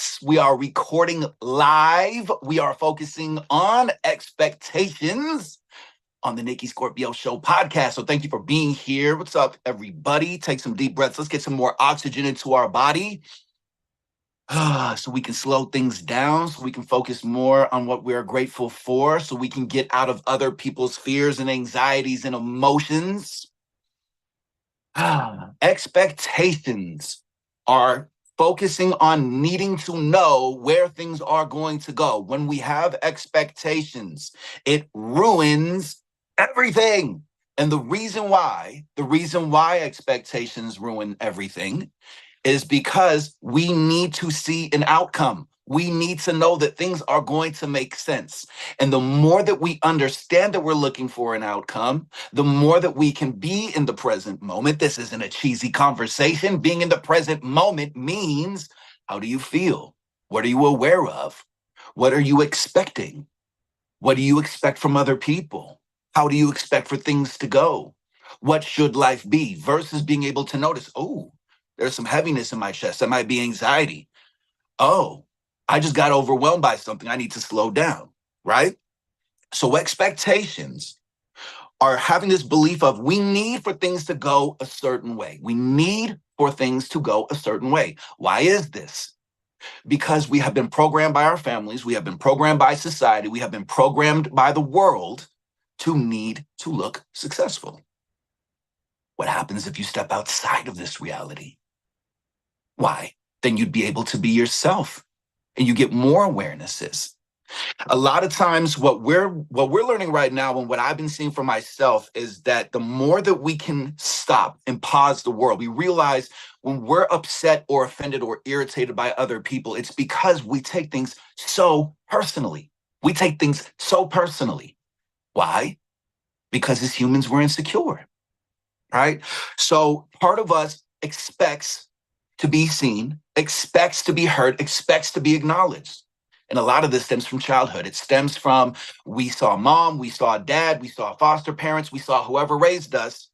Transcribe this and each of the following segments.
Yes, we are recording live. We are focusing on expectations on the Nikki Scorpio Show podcast. So thank you for being here. What's up, everybody? Take some deep breaths. Let's get some more oxygen into our body so we can slow things down, so we can focus more on what we're grateful for, so we can get out of other people's fears and anxieties and emotions. Expectations are focusing on needing to know where things are going to go. When we have expectations, it ruins everything. And the reason why expectations ruin everything is because we need to see an outcome. We need to know that things are going to make sense. And the more that we understand that we're looking for an outcome, the more that we can be in the present moment. This isn't a cheesy conversation. Being in the present moment means, how do you feel? What are you aware of? What are you expecting? What do you expect from other people? How do you expect for things to go? What should life be? Versus being able to notice, oh, there's some heaviness in my chest. That might be anxiety. Oh, I just got overwhelmed by something. I need to slow down, right? So expectations are having this belief of we need for things to go a certain way. We need for things to go a certain way. Why is this? Because we have been programmed by our families. We have been programmed by society. We have been programmed by the world to need to look successful. What happens if you step outside of this reality? Why? Then you'd be able to be yourself and you get more awarenesses. A lot of times what we're learning right now and what I've been seeing for myself is that the more that we can stop and pause the world, we realize when we're upset or offended or irritated by other people, it's because we take things so personally. We take things so personally. Why? Because as humans, we're insecure, right? So part of us expects to be seen, expects to be heard, expects to be acknowledged. And a lot of this stems from childhood. It stems from we saw mom, we saw dad, we saw foster parents, we saw whoever raised us.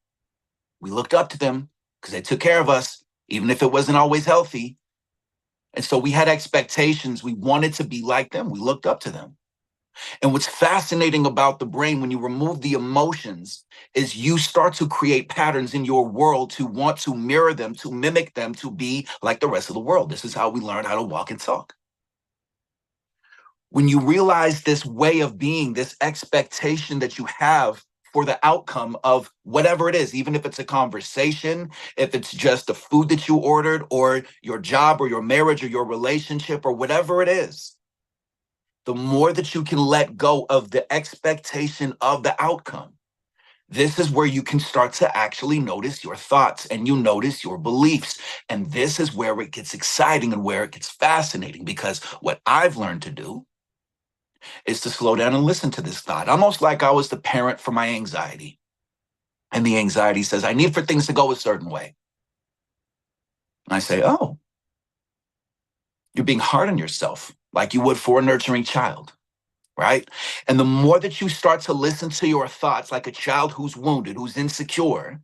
We looked up to them because they took care of us, even if it wasn't always healthy. And so we had expectations. We wanted to be like them. We looked up to them. And what's fascinating about the brain when you remove the emotions is you start to create patterns in your world to want to mirror them, to mimic them, to be like the rest of the world. This is how we learn how to walk and talk. When you realize this way of being, this expectation that you have for the outcome of whatever it is, even if it's a conversation, if it's just the food that you ordered or your job or your marriage or your relationship or whatever it is, the more that you can let go of the expectation of the outcome, this is where you can start to actually notice your thoughts and you notice your beliefs. And this is where it gets exciting and where it gets fascinating, because what I've learned to do is to slow down and listen to this thought, almost like I was the parent for my anxiety. And the anxiety says, I need for things to go a certain way. And I say, oh, you're being hard on yourself like you would for a nurturing child, right? And the more that you start to listen to your thoughts like a child who's wounded, who's insecure,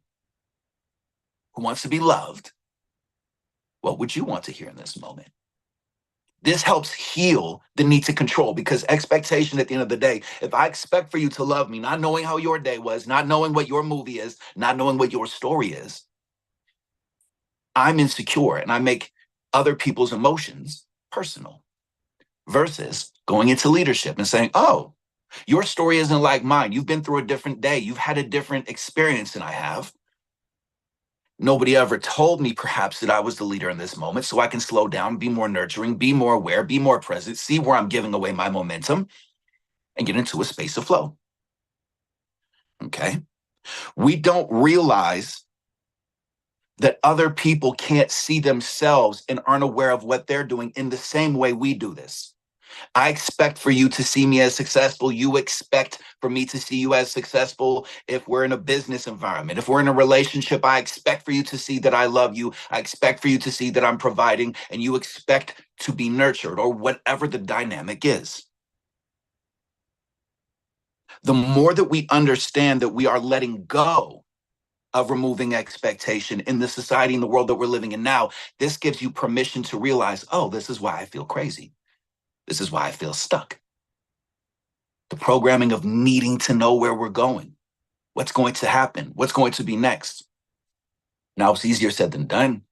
who wants to be loved, what would you want to hear in this moment? This helps heal the need to control, because expectation at the end of the day, if I expect for you to love me, not knowing how your day was, not knowing what your movie is, not knowing what your story is, I'm insecure and I make other people's emotions personal. Versus going into leadership and saying, oh, your story isn't like mine. You've been through a different day. You've had a different experience than I have. Nobody ever told me perhaps that I was the leader in this moment, so I can slow down, be more nurturing, be more aware, be more present, see where I'm giving away my momentum, and get into a space of flow. Okay? We don't realize that other people can't see themselves and aren't aware of what they're doing in the same way we do this. I expect for you to see me as successful. You expect for me to see you as successful. If we're in a business environment, if we're in a relationship, I expect for you to see that I love you. I expect for you to see that I'm providing, and you expect to be nurtured, or whatever the dynamic is. The more that we understand that we are letting go of removing expectation in the society and the world that we're living in now. This gives you permission to realize, oh, this is why I feel crazy. This is why I feel stuck. The programming of needing to know where we're going, what's going to happen, what's going to be next. Now, it's easier said than done,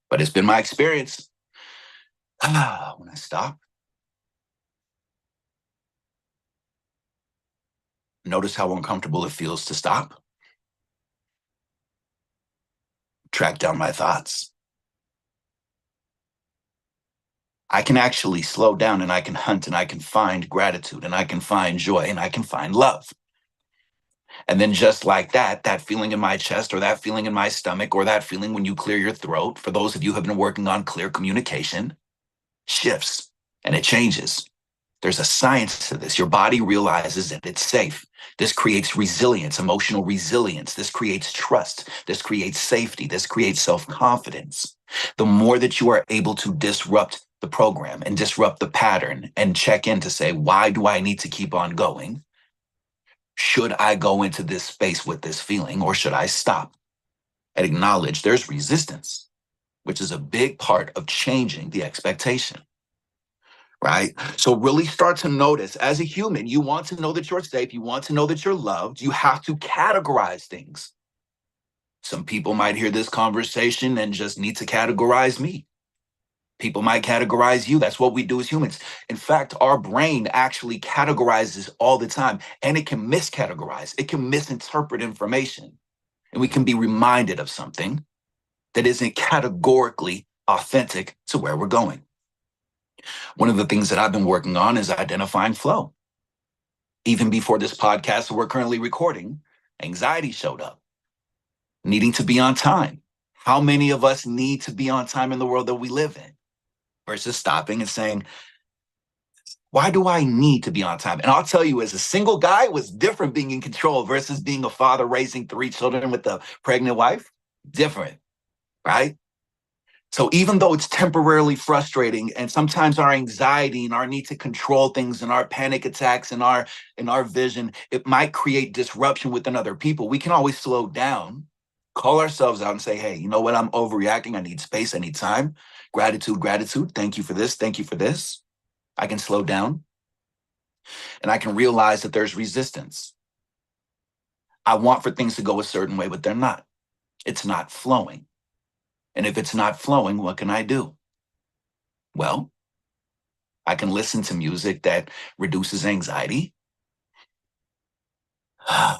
but it's been my experience. When I stop, notice how uncomfortable it feels to stop, track down my thoughts. I can actually slow down and I can hunt and I can find gratitude and I can find joy and I can find love. And then just like that, that feeling in my chest or that feeling in my stomach or that feeling when you clear your throat, for those of you who have been working on clear communication, shifts and it changes. There's a science to this. Your body realizes that it's safe. This creates resilience, emotional resilience. This creates trust. This creates safety. This creates self-confidence. The more that you are able to disrupt the program and disrupt the pattern and check in to say, why do I need to keep on going? Should I go into this space with this feeling or should I stop and acknowledge there's resistance, which is a big part of changing the expectation? Right? So really start to notice as a human, you want to know that you're safe. You want to know that you're loved. You have to categorize things. Some people might hear this conversation and just need to categorize me. People might categorize you. That's what we do as humans. In fact, our brain actually categorizes all the time, and it can miscategorize. It can misinterpret information, and we can be reminded of something that isn't categorically authentic to where we're going. One of the things that I've been working on is identifying flow. Even before this podcast that we're currently recording, anxiety showed up, needing to be on time. How many of us need to be on time in the world that we live in versus stopping and saying, why do I need to be on time? And I'll tell you, as a single guy, it was different being in control versus being a father raising 3 children with a pregnant wife. Different, right? So even though it's temporarily frustrating and sometimes our anxiety and our need to control things and our panic attacks and our vision, it might create disruption within other people. We can always slow down, call ourselves out and say, hey, you know what? I'm overreacting. I need space. I need time. Gratitude, gratitude. Thank you for this. Thank you for this. I can slow down and I can realize that there's resistance. I want for things to go a certain way, but they're not. It's not flowing. And if it's not flowing, what can I do? Well, I can listen to music that reduces anxiety. I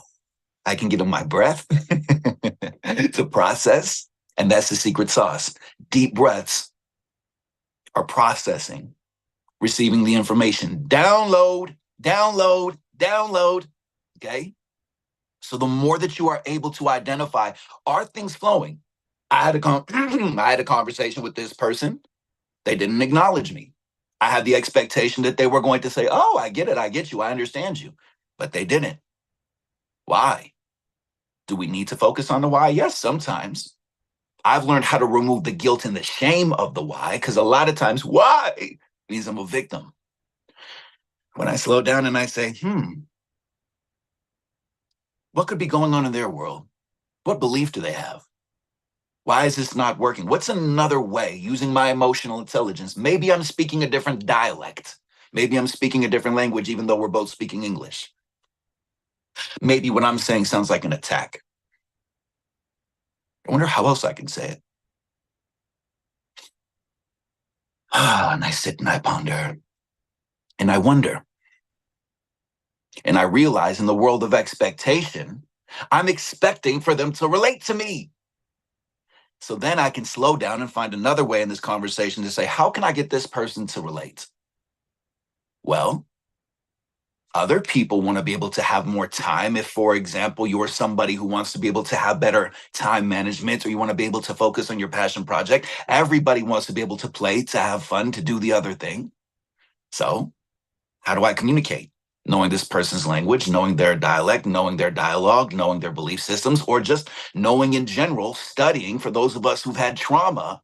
can get on my breath to process. And that's the secret sauce. Deep breaths are processing, receiving the information. Download, download, download. Okay. So the more that you are able to identify, are things flowing? I had a conversation with this person. They didn't acknowledge me. I had the expectation that they were going to say, oh, I get it. I get you. I understand you. But they didn't. Why? Do we need to focus on the why? Yes, sometimes. I've learned how to remove the guilt and the shame of the why, because a lot of times why means I'm a victim. When I slow down and I say, what could be going on in their world? What belief do they have? Why is this not working? What's another way using my emotional intelligence? Maybe I'm speaking a different dialect. Maybe I'm speaking a different language, even though we're both speaking English. Maybe what I'm saying sounds like an attack. I wonder how else I can say it. And I sit and I ponder and I wonder. And I realize in the world of expectation, I'm expecting for them to relate to me. So then I can slow down and find another way in this conversation to say, how can I get this person to relate? Well, other people want to be able to have more time. If, for example, you're somebody who wants to be able to have better time management or you want to be able to focus on your passion project, everybody wants to be able to play, to have fun, to do the other thing. So how do I communicate? Knowing this person's language, knowing their dialect, knowing their dialogue, knowing their belief systems, or just knowing in general, studying for those of us who've had trauma,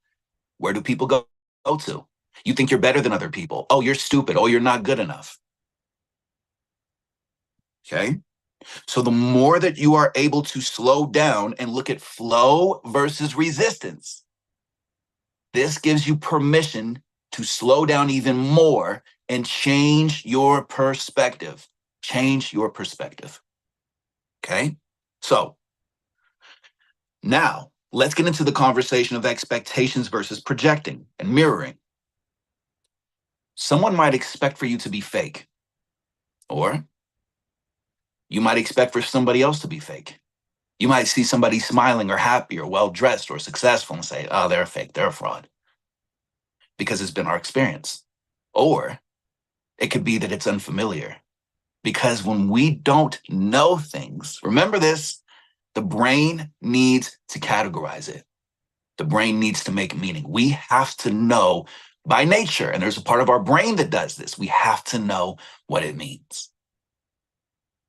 where do people go to? You think you're better than other people. Oh, you're stupid. Oh, you're not good enough. Okay. So the more that you are able to slow down and look at flow versus resistance, this gives you permission to slow down even more and change your perspective. Change your perspective. Okay? So now let's get into the conversation of expectations versus projecting and mirroring. Someone might expect for you to be fake, or you might expect for somebody else to be fake. You might see somebody smiling or happy or well dressed or successful and say, oh, they're fake, they're a fraud, because it's been our experience. Or it could be that it's unfamiliar. Because when we don't know things, remember this, the brain needs to categorize it. The brain needs to make meaning. We have to know by nature, and there's a part of our brain that does this. We have to know what it means.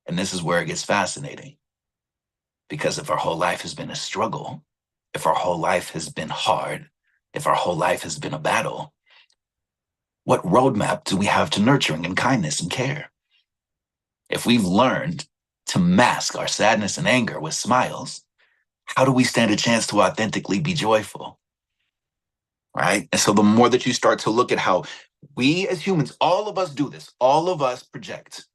And this is where it gets fascinating. Because if our whole life has been a struggle, if our whole life has been hard, if our whole life has been a battle, what roadmap do we have to nurturing and kindness and care? If we've learned to mask our sadness and anger with smiles, how do we stand a chance to authentically be joyful? Right? And so the more that you start to look at how we as humans, all of us do this, all of us project.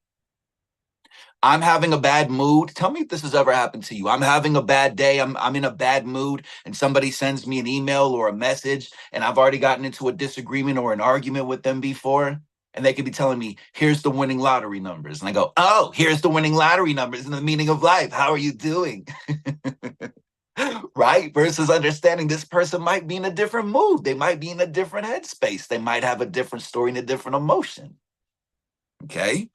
I'm having a bad mood. Tell me if this has ever happened to you. I'm having a bad day. I'm in a bad mood, and somebody sends me an email or a message, and I've already gotten into a disagreement or an argument with them before. And they could be telling me, here's the winning lottery numbers. And I go, oh, here's the winning lottery numbers and the meaning of life. How are you doing? Right? Versus understanding this person might be in a different mood. They might be in a different headspace. They might have a different story and a different emotion. Okay?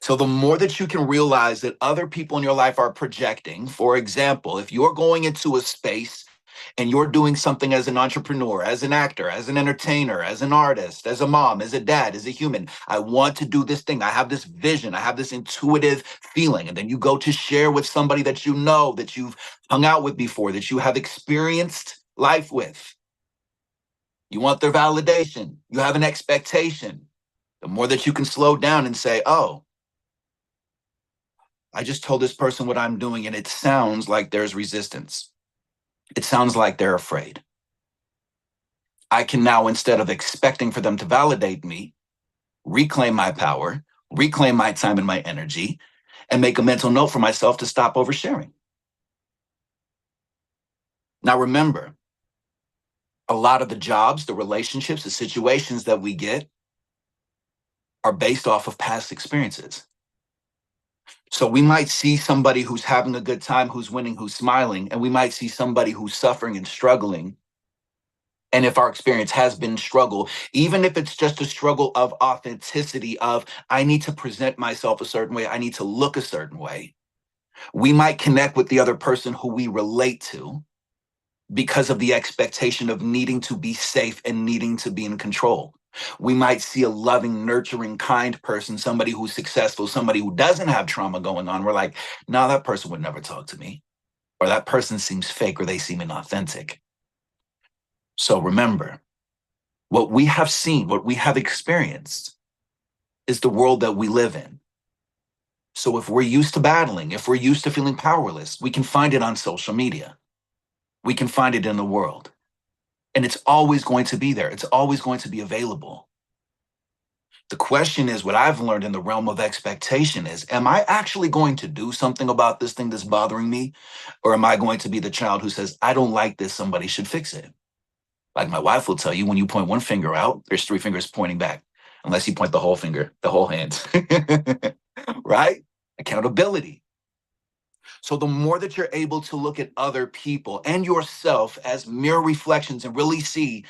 So the more that you can realize that other people in your life are projecting, for example, if you're going into a space and you're doing something as an entrepreneur, as an actor, as an entertainer, as an artist, as a mom, as a dad, as a human, I want to do this thing. I have this vision. I have this intuitive feeling. And then you go to share with somebody that you know, that you've hung out with before, that you have experienced life with. You want their validation. You have an expectation. The more that you can slow down and say, oh, I just told this person what I'm doing, and it sounds like there's resistance. It sounds like they're afraid. I can now, instead of expecting for them to validate me, reclaim my power, reclaim my time and my energy, and make a mental note for myself to stop oversharing. Now, remember, a lot of the jobs, the relationships, the situations that we get are based off of past experiences. So we might see somebody who's having a good time, who's winning, who's smiling, and we might see somebody who's suffering and struggling. And if our experience has been struggle, even if it's just a struggle of authenticity, of I need to present myself a certain way, I need to look a certain way, we might connect with the other person who we relate to because of the expectation of needing to be safe and needing to be in control. We might see a loving, nurturing, kind person, somebody who's successful, somebody who doesn't have trauma going on. We're like, no, that person would never talk to me, or that person seems fake, or they seem inauthentic. So remember, what we have seen, what we have experienced is the world that we live in. So if we're used to battling, if we're used to feeling powerless, we can find it on social media. We can find it in the world. And it's always going to be there. It's always going to be available. The question is, what I've learned in the realm of expectation is, am I actually going to do something about this thing that's bothering me? Or am I going to be the child who says, I don't like this, somebody should fix it? Like my wife will tell you, when you point one finger out, there's three fingers pointing back, unless you point the whole finger, the whole hand. Right? Accountability. So the more that you're able to look at other people and yourself as mirror reflections and really see,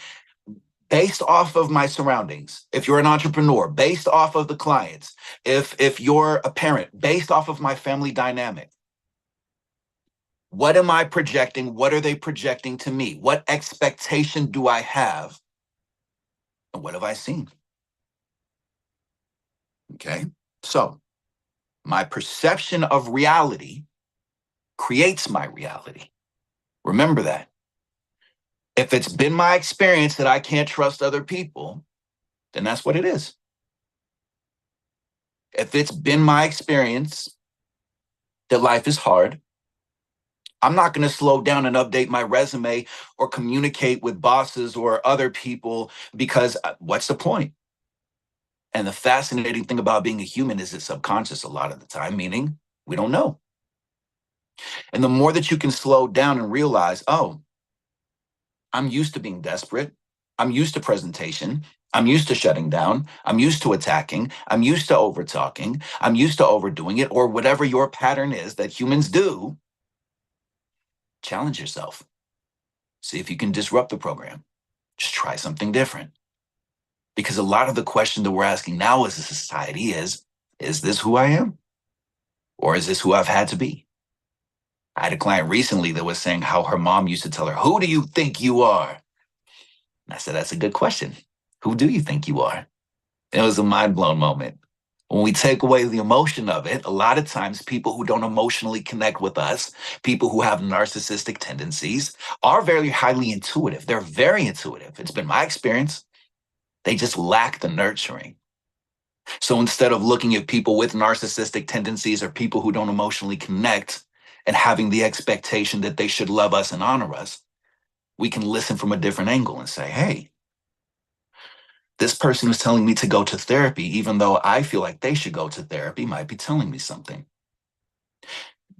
based off of my surroundings, if you're an entrepreneur, based off of the clients, if you're a parent, based off of my family dynamic, what am I projecting? What are they projecting to me? What expectation do I have? And what have I seen? Okay. So my perception of reality creates my reality. Remember that. If it's been my experience that I can't trust other people, then that's what it is. If it's been my experience that life is hard. I'm not going to slow down and update my resume or communicate with bosses or other people because what's the point? And the fascinating thing about being a human is it's subconscious a lot of the time, meaning we don't know. And the more that you can slow down and realize, oh, I'm used to being desperate. I'm used to presentation. I'm used to shutting down. I'm used to attacking. I'm used to over talking. I'm used to overdoing it, or whatever your pattern is that humans do. Challenge yourself. See if you can disrupt the program. Just try something different. Because a lot of the question that we're asking now as a society is this who I am? Or is this who I've had to be? I had a client recently that was saying how her mom used to tell her, who do you think you are? And I said, that's a good question. Who do you think you are? It was a mind blown moment. When we take away the emotion of it, a lot of times people who don't emotionally connect with us, people who have narcissistic tendencies, are very highly intuitive. They're very intuitive. It's been my experience. They just lack the nurturing. So instead of looking at people with narcissistic tendencies or people who don't emotionally connect and having the expectation that they should love us and honor us, we can listen from a different angle and say, hey, this person who's telling me to go to therapy, even though I feel like they should go to therapy, might be telling me something.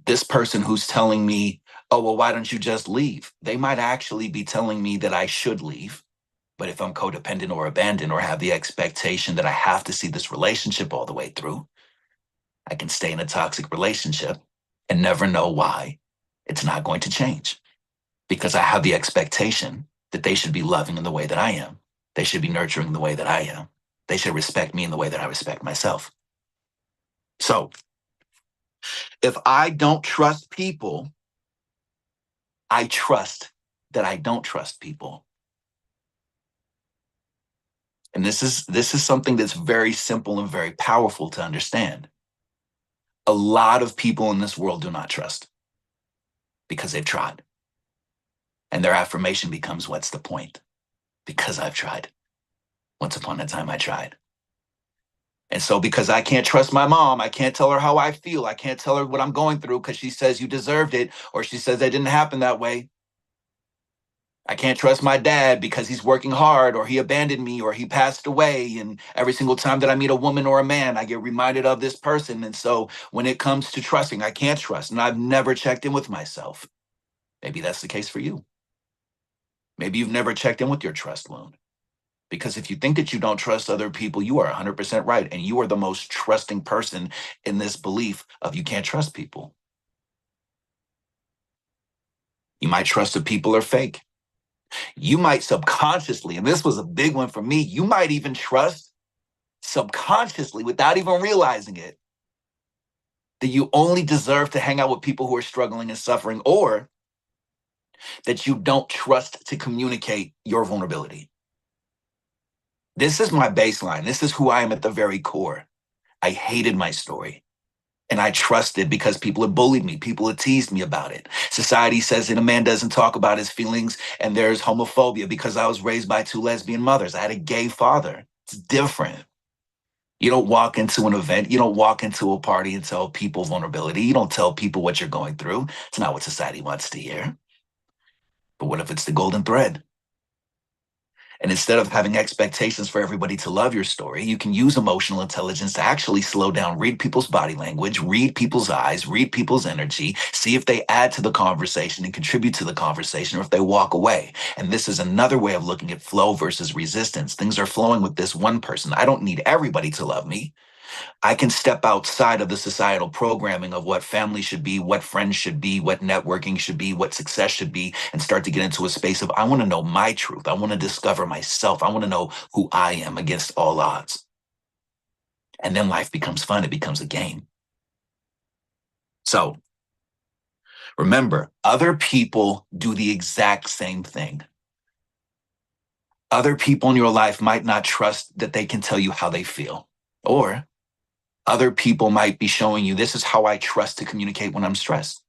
This person who's telling me, oh, well, why don't you just leave? They might actually be telling me that I should leave. But if I'm codependent or abandoned or have the expectation that I have to see this relationship all the way through, I can stay in a toxic relationship and never know why it's not going to change because I have the expectation that they should be loving in the way that I am. They should be nurturing the way that I am. They should respect me in the way that I respect myself. So if I don't trust people, I trust that I don't trust people. And this is something that's very simple and very powerful to understand. A lot of people in this world do not trust because they've tried. And their affirmation becomes, what's the point? Because I've tried. Once upon a time, I tried. And so because I can't trust my mom, I can't tell her how I feel. I can't tell her what I'm going through because she says you deserved it, or she says it didn't happen that way. I can't trust my dad because he's working hard, or he abandoned me, or he passed away. And every single time that I meet a woman or a man, I get reminded of this person. And so when it comes to trusting, I can't trust. And I've never checked in with myself. Maybe that's the case for you. Maybe you've never checked in with your trust wound. Because if you think that you don't trust other people, you are 100% right. And you are the most trusting person in this belief of you can't trust people. You might trust that people are fake. You might subconsciously, and this was a big one for me, you might even trust subconsciously without even realizing it that you only deserve to hang out with people who are struggling and suffering, or that you don't trust to communicate your vulnerability. This is my baseline. This is who I am at the very core. I hated my story. And I trusted because people had bullied me. People had teased me about it. Society says that a man doesn't talk about his feelings, and there's homophobia because I was raised by two lesbian mothers. I had a gay father. It's different. You don't walk into an event. You don't walk into a party and tell people vulnerability. You don't tell people what you're going through. It's not what society wants to hear. But what if it's the golden thread? And instead of having expectations for everybody to love your story, you can use emotional intelligence to actually slow down, read people's body language, read people's eyes, read people's energy, see if they add to the conversation and contribute to the conversation or if they walk away. And this is another way of looking at flow versus resistance. Things are flowing with this one person. I don't need everybody to love me. I can step outside of the societal programming of what family should be, what friends should be, what networking should be, what success should be, and start to get into a space of I want to know my truth. I want to discover myself. I want to know who I am against all odds. And then life becomes fun. It becomes a game. So remember, other people do the exact same thing. Other people in your life might not trust that they can tell you how they feel, or other people might be showing you this is how I trust to communicate when I'm stressed.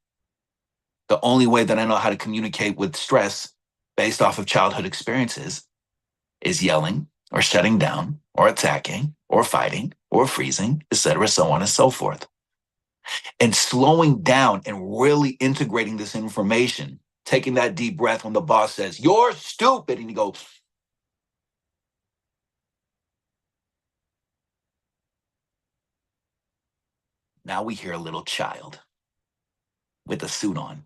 The only way that I know how to communicate with stress based off of childhood experiences is yelling or shutting down or attacking or fighting or freezing, etc., so on and so forth. And slowing down and really integrating this information, taking that deep breath when the boss says, "You're stupid." And you go, now we hear a little child with a suit on,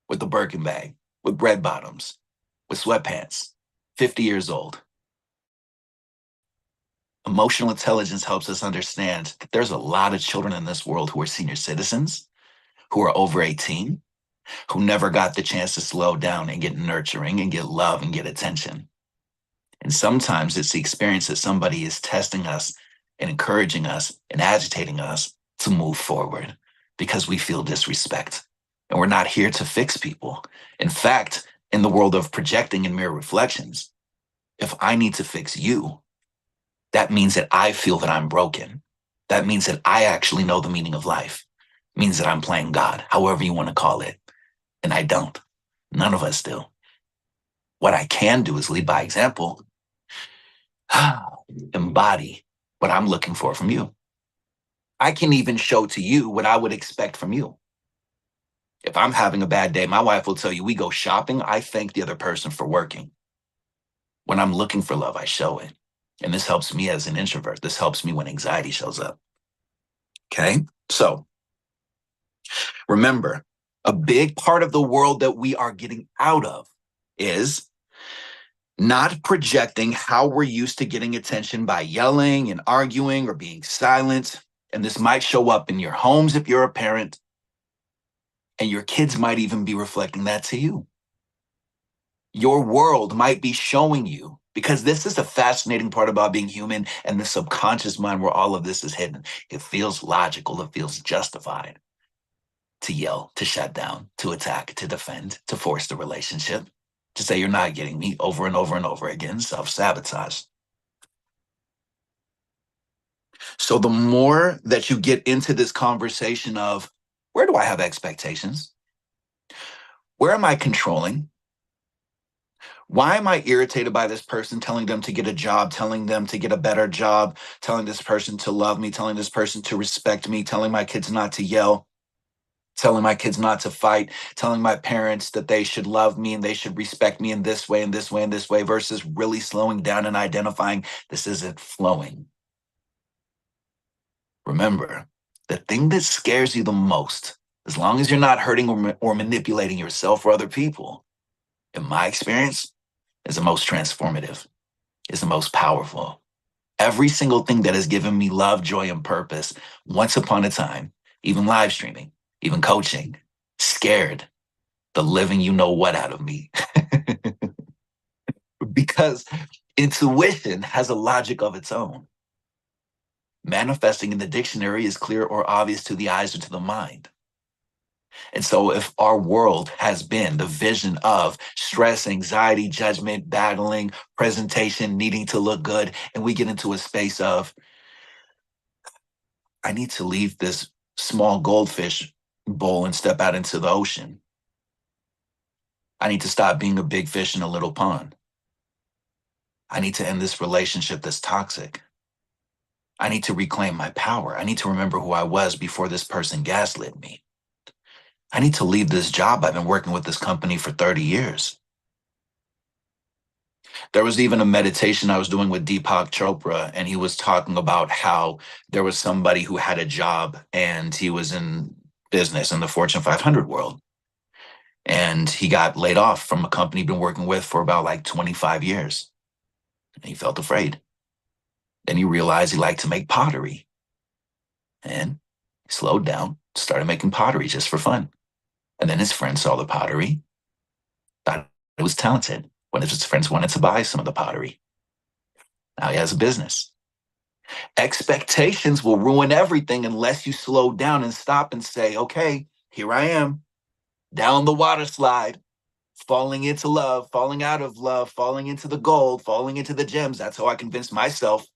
with a Birkin bag, with bread bottoms, with sweatpants, 50 years old. Emotional intelligence helps us understand that there's a lot of children in this world who are senior citizens, who are over 18, who never got the chance to slow down and get nurturing and get love and get attention. And sometimes it's the experience that somebody is testing us and encouraging us and agitating us to move forward because we feel disrespect. And we're not here to fix people. In fact, in the world of projecting and mirror reflections, if I need to fix you, that means that I feel that I'm broken. That means that I actually know the meaning of life. It means that I'm playing God, however you want to call it. And I don't. None of us do. What I can do is lead by example, embody what I'm looking for from you. I can even show to you what I would expect from you. If I'm having a bad day, my wife will tell you, we go shopping. I thank the other person for working. When I'm looking for love, I show it. And this helps me as an introvert. This helps me when anxiety shows up. Okay. So remember, a big part of the world that we are getting out of is not projecting how we're used to getting attention by yelling and arguing or being silent. And this might show up in your homes if you're a parent, and your kids might even be reflecting that to you. Your world might be showing you, because this is the fascinating part about being human and the subconscious mind where all of this is hidden. It feels logical, it feels justified to yell, to shut down, to attack, to defend, to force the relationship, to say you're not getting me over and over and over again, self-sabotage. So the more that you get into this conversation of, where do I have expectations? Where am I controlling? Why am I irritated by this person telling them to get a job, telling them to get a better job, telling this person to love me, telling this person to respect me, telling my kids not to yell, telling my kids not to fight, telling my parents that they should love me and they should respect me in this way and this way and this way, versus really slowing down and identifying this isn't flowing. Remember, the thing that scares you the most, as long as you're not hurting or manipulating yourself or other people, in my experience, is the most transformative, is the most powerful. Every single thing that has given me love, joy, and purpose, once upon a time, even live streaming, even coaching, scared the living you know what out of me. Because intuition has a logic of its own. Manifesting in the dictionary is clear or obvious to the eyes or to the mind. And so if our world has been the vision of stress, anxiety, judgment, battling, presentation, needing to look good, and we get into a space of, I need to leave this small goldfish bowl and step out into the ocean. I need to stop being a big fish in a little pond. I need to end this relationship that's toxic. I need to reclaim my power. I need to remember who I was before this person gaslit me. I need to leave this job. I've been working with this company for 30 years. There was even a meditation I was doing with Deepak Chopra, and he was talking about how there was somebody who had a job and he was in business in the Fortune 500 world. And he got laid off from a company he'd been working with for about like 25 years. And he felt afraid. Then he realized he liked to make pottery. And he slowed down, started making pottery just for fun. And then his friends saw the pottery, thought it was talented. One of his friends wanted to buy some of the pottery. Now he has a business. Expectations will ruin everything unless you slow down and stop and say, okay, here I am, down the water slide, falling into love, falling out of love, falling into the gold, falling into the gems. That's how I convinced myself.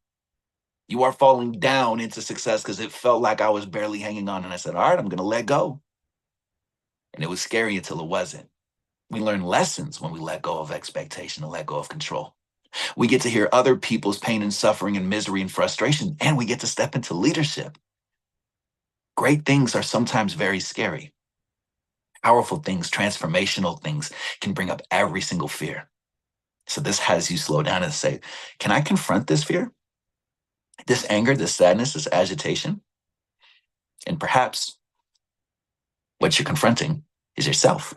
You are falling down into success, because it felt like I was barely hanging on. And I said, all right, I'm going to let go. And it was scary until it wasn't. We learn lessons when we let go of expectation and let go of control. We get to hear other people's pain and suffering and misery and frustration, and we get to step into leadership. Great things are sometimes very scary. Powerful things, transformational things can bring up every single fear. So this has you slow down and say, can I confront this fear? This anger, this sadness, this agitation? And perhaps what you're confronting is yourself.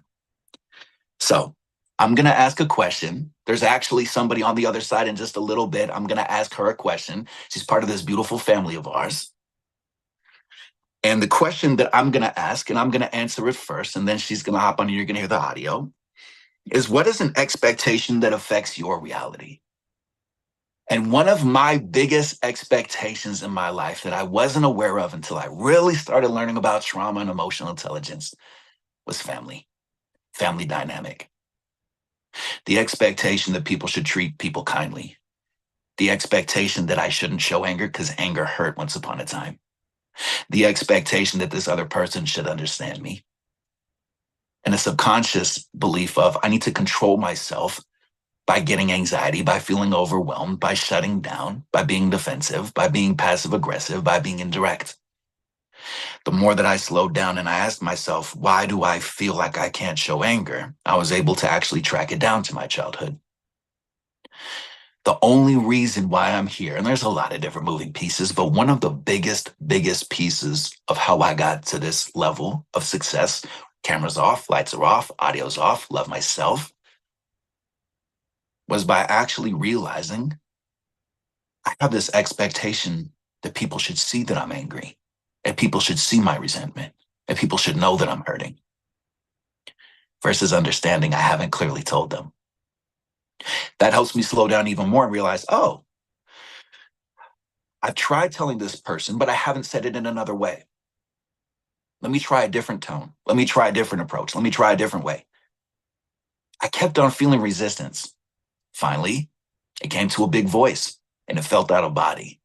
So I'm going to ask a question. There's actually somebody on the other side in just a little bit. I'm going to ask her a question. She's part of this beautiful family of ours. And the question that I'm going to ask, and I'm going to answer it first, and then she's going to hop on and you're going to hear the audio, is what is an expectation that affects your reality? And one of my biggest expectations in my life that I wasn't aware of until I really started learning about trauma and emotional intelligence was family dynamic. The expectation that people should treat people kindly. The expectation that I shouldn't show anger because anger hurt once upon a time. The expectation that this other person should understand me. And a subconscious belief of I need to control myself by getting anxiety, by feeling overwhelmed, by shutting down, by being defensive, by being passive aggressive, by being indirect. The more that I slowed down and I asked myself, why do I feel like I can't show anger? I was able to actually track it down to my childhood. The only reason why I'm here, and there's a lot of different moving pieces, but one of the biggest pieces of how I got to this level of success, cameras off, lights are off, audio's off, love myself, was by actually realizing I have this expectation that people should see that I'm angry, and people should see my resentment, and people should know that I'm hurting, versus understanding I haven't clearly told them. That helps me slow down even more and realize, oh, I've tried telling this person, but I haven't said it in another way. Let me try a different tone. Let me try a different approach. Let me try a different way. I kept on feeling resistance. Finally, it came to a big voice and it felt out of body.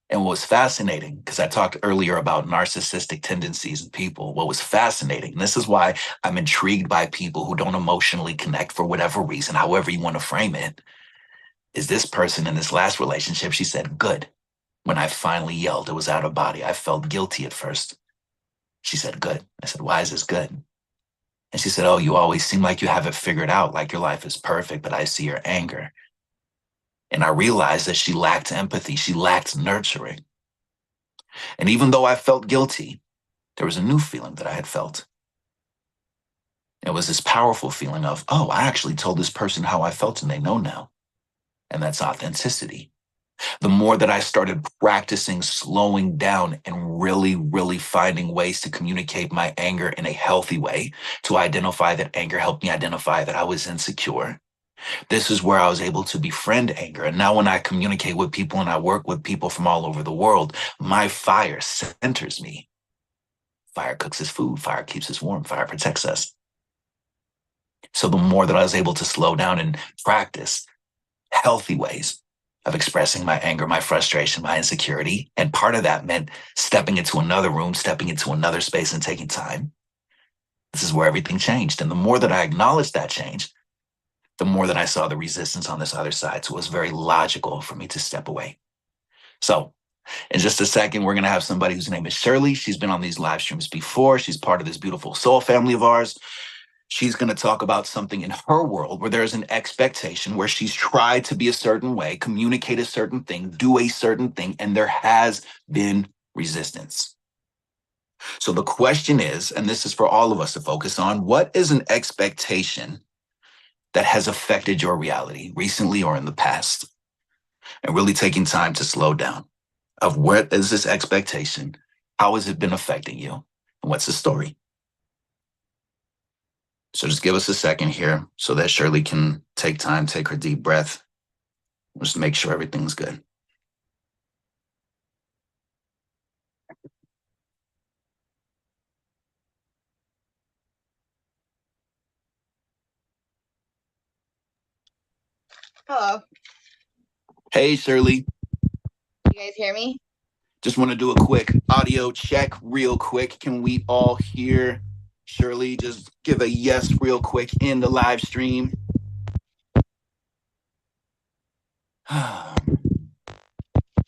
And what was fascinating, because I talked earlier about narcissistic tendencies in people, what was fascinating, and this is why I'm intrigued by people who don't emotionally connect for whatever reason, however you want to frame it, is this person in this last relationship, she said, good. When I finally yelled, it was out of body. I felt guilty at first. She said, good. I said, why is this good? And she said, oh, you always seem like you have it figured out, like your life is perfect, but I see your anger. And I realized that she lacked empathy. She lacked nurturing. And even though I felt guilty, there was a new feeling that I had felt. It was this powerful feeling of, oh, I actually told this person how I felt and they know now. And that's authenticity. The more that I started practicing slowing down and really finding ways to communicate my anger in a healthy way, to identify that anger helped me identify that I was insecure. This is where I was able to befriend anger. And now when I communicate with people and I work with people from all over the world, my fire centers me. Fire cooks us food. Fire keeps us warm. Fire protects us. So the more that I was able to slow down and practice healthy ways of expressing my anger, my frustration, my insecurity. And part of that meant stepping into another room, stepping into another space and taking time. This is where everything changed. And the more that I acknowledged that change, the more that I saw the resistance on this other side. So it was very logical for me to step away. So in just a second, we're going to have somebody whose name is Shirley. She's been on these live streams before. She's part of this beautiful soul family of ours. She's going to talk about something in her world where there's an expectation where she's tried to be a certain way, communicate a certain thing, do a certain thing, and there has been resistance. So the question is, and this is for all of us to focus on, what is an expectation that has affected your reality recently or in the past? And really taking time to slow down of what is this expectation? How has it been affecting you? And what's the story? So just give us a second here so that Shirley can take time, take her deep breath, just make sure everything's good. Hello. Hey, Shirley. You guys hear me? Just want to do a quick audio check real quick. Can we all hear Shirley? Just give a yes real quick in the live stream.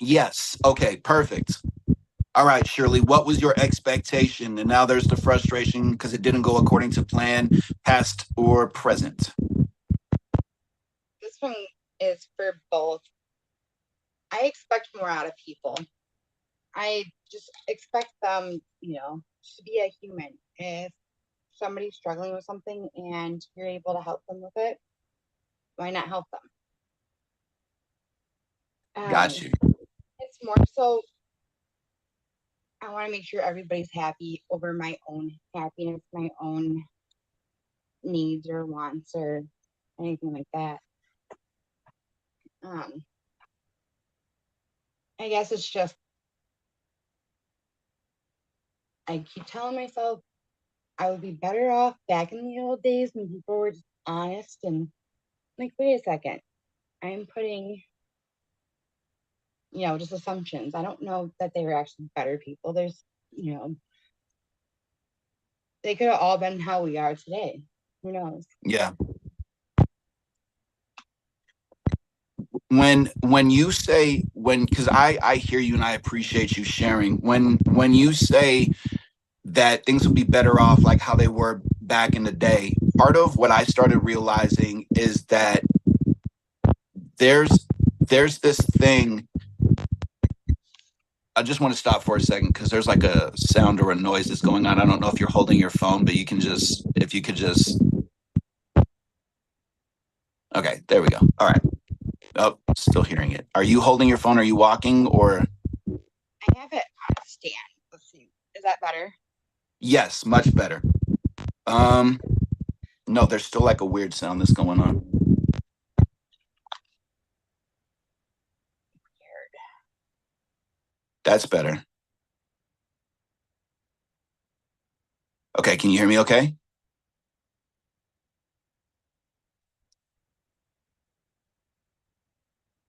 Yes. Okay, perfect. All right, Shirley, what was your expectation? And now there's the frustration because it didn't go according to plan, past or present. This one is for both. I expect more out of people. I just expect them, to be a human. If somebody's struggling with something and you're able to help them with it, why not help them? Got you. It's more so I want to make sure everybody's happy over my own happiness, my own needs or wants or anything like that. Um, I guess it's just I keep telling myself I would be better off back in the old days when people were just honest and like, wait a second, I'm putting, just assumptions. I don't know that they were actually better people. You know, they could have all been how we are today. Who knows? Yeah. When you say when because I hear you and I appreciate you sharing. When you say that things would be better off like how they were back in the day, part of what I started realizing is that there's there's this thing. I just want to stop for a second because there's like a sound or a noise that's going on. I don't know if you're holding your phone, but you can just if you could just okay, there we go. All right. Oh, still hearing it. Are you holding your phone? Are you walking or I have it on a stand. Let's see. Is that better? yes, much better. Um no, there's still like a weird sound that's going on. That's better. Okay, can you hear me okay?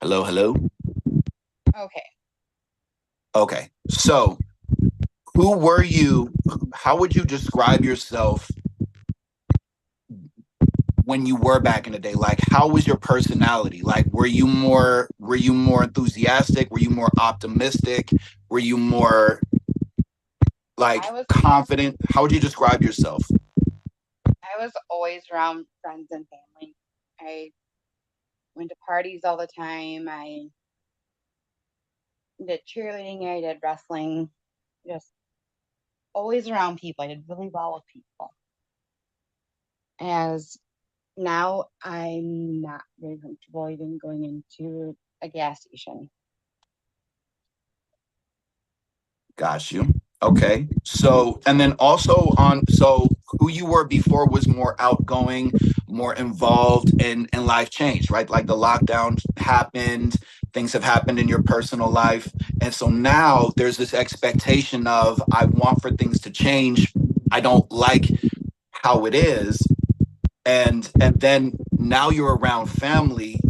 Hello, hello. Okay. Okay. So, who were you? How would you describe yourself when you were back in the day? Like, how was your personality? Like, were you more enthusiastic? Were you more optimistic? Were you more I like was confident? How would you describe yourself? I was always around friends and family. I went to parties all the time. I did cheerleading. I did wrestling. Just always around people. I did really well with people. As now, I'm not very comfortable even going into a gas station. Got you. Okay. So, and then also so who you were before was more outgoing, more involved and life changed, right? Like the lockdown happened, things have happened in your personal life. And so now there's this expectation of, I want for things to change. I don't like how it is. And then now you're around family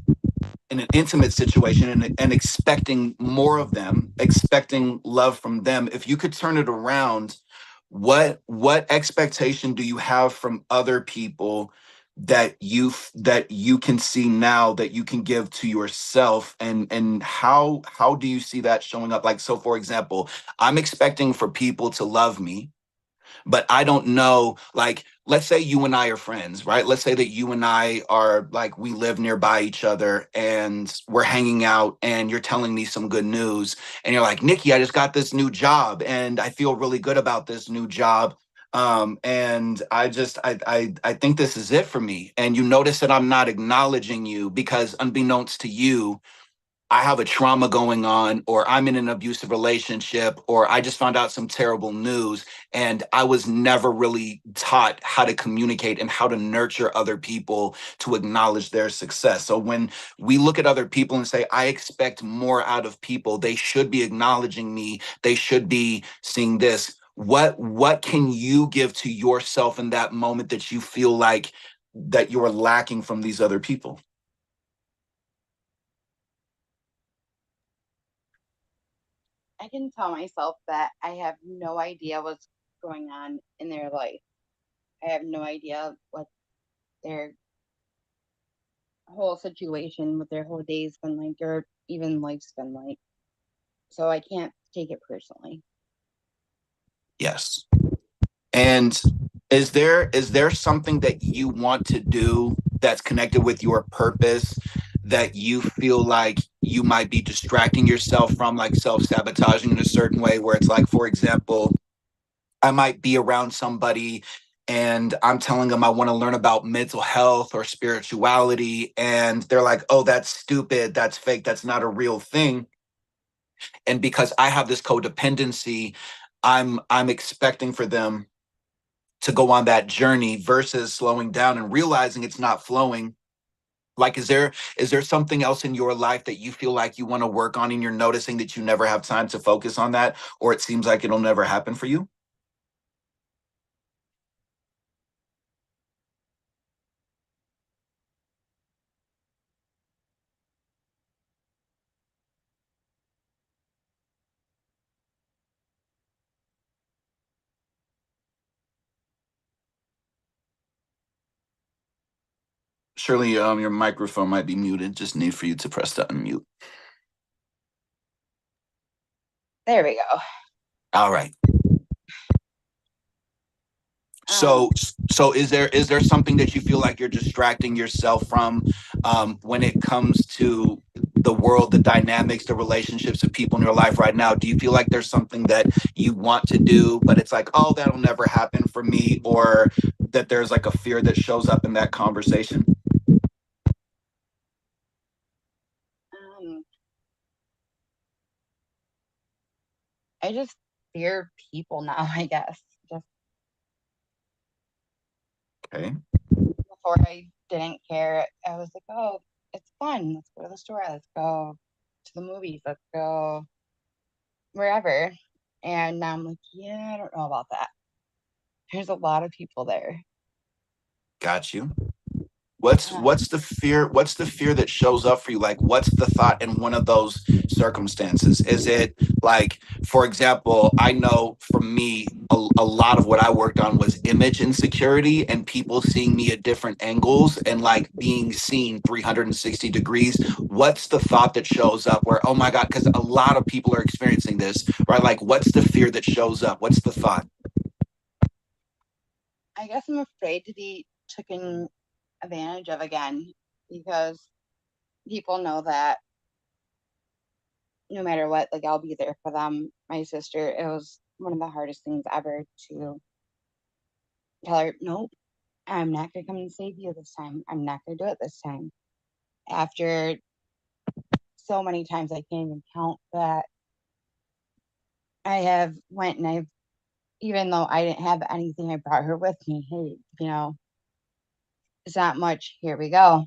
in an intimate situation and expecting more of them, expecting love from them. If you could turn it around, what expectation do you have from other people that you can see now that you can give to yourself, and how do you see that showing up? Like, so for example, I'm expecting for people to love me, but I don't know, like, let's say you and I are friends, right? Let's say that you and I are like, we live nearby each other and we're hanging out and you're telling me some good news. And you're like, Nikki, I just got this new job and I feel really good about this new job. And I think this is it for me. And you notice that I'm not acknowledging you because unbeknownst to you, I have a trauma going on, or I'm in an abusive relationship, or I just found out some terrible news. And I was never really taught how to communicate and how to nurture other people to acknowledge their success. So when we look at other people and say, I expect more out of people, they should be acknowledging me, they should be seeing this. What can you give to yourself in that moment that you feel like that you're lacking from these other people? I can tell myself that I have no idea what's going on in their life. I have no idea what their whole situation, what their whole day's been like, or even life's been like. So I can't take it personally. Yes. And is there something that you want to do that's connected with your purpose that you feel like you might be distracting yourself from, like self-sabotaging in a certain way, where it's like, for example, I might be around somebody and I'm telling them I want to learn about mental health or spirituality, and they're like, "Oh, that's stupid, that's fake, that's not a real thing." And because I have this codependency, I'm expecting for them to go on that journey versus slowing down and realizing it's not flowing. Like, is there something else in your life that you feel like you want to work on and you're noticing that you never have time to focus on that, or it seems like it'll never happen for you? Surely, your microphone might be muted. Just need for you to press the unmute. There we go. All right. Um, So is there something that you feel like you're distracting yourself from, when it comes to the world, the dynamics, the relationships of people in your life right now? Do you feel like there's something that you want to do, but it's like, oh, that'll never happen for me, or that there's like a fear that shows up in that conversation? um, I just fear people now, I guess. Just Okay, before I didn't care. I was like, oh, it's fun. Let's go to the store. Let's go to the movies. Let's go wherever. And now I'm like, yeah, I don't know about that. There's a lot of people there. got you. What's the fear that shows up for you? Like, what's the thought in one of those circumstances? Is it like, for example, I know for me, a lot of what I worked on was image insecurity and people seeing me at different angles and like being seen 360 degrees. What's the thought that shows up where, oh my God, because a lot of people are experiencing this, right? Like, what's the fear that shows up? What's the thought? I guess I'm afraid to be taken advantage of again because people know that no matter what, like I'll be there for them. My sister, it was one of the hardest things ever to tell her, nope, I'm not gonna come and save you this time. I'm not gonna do it this time. After so many times I can't even count that I have went and I've even though I didn't have anything, I brought her with me. Hey, it's not much. Here we go.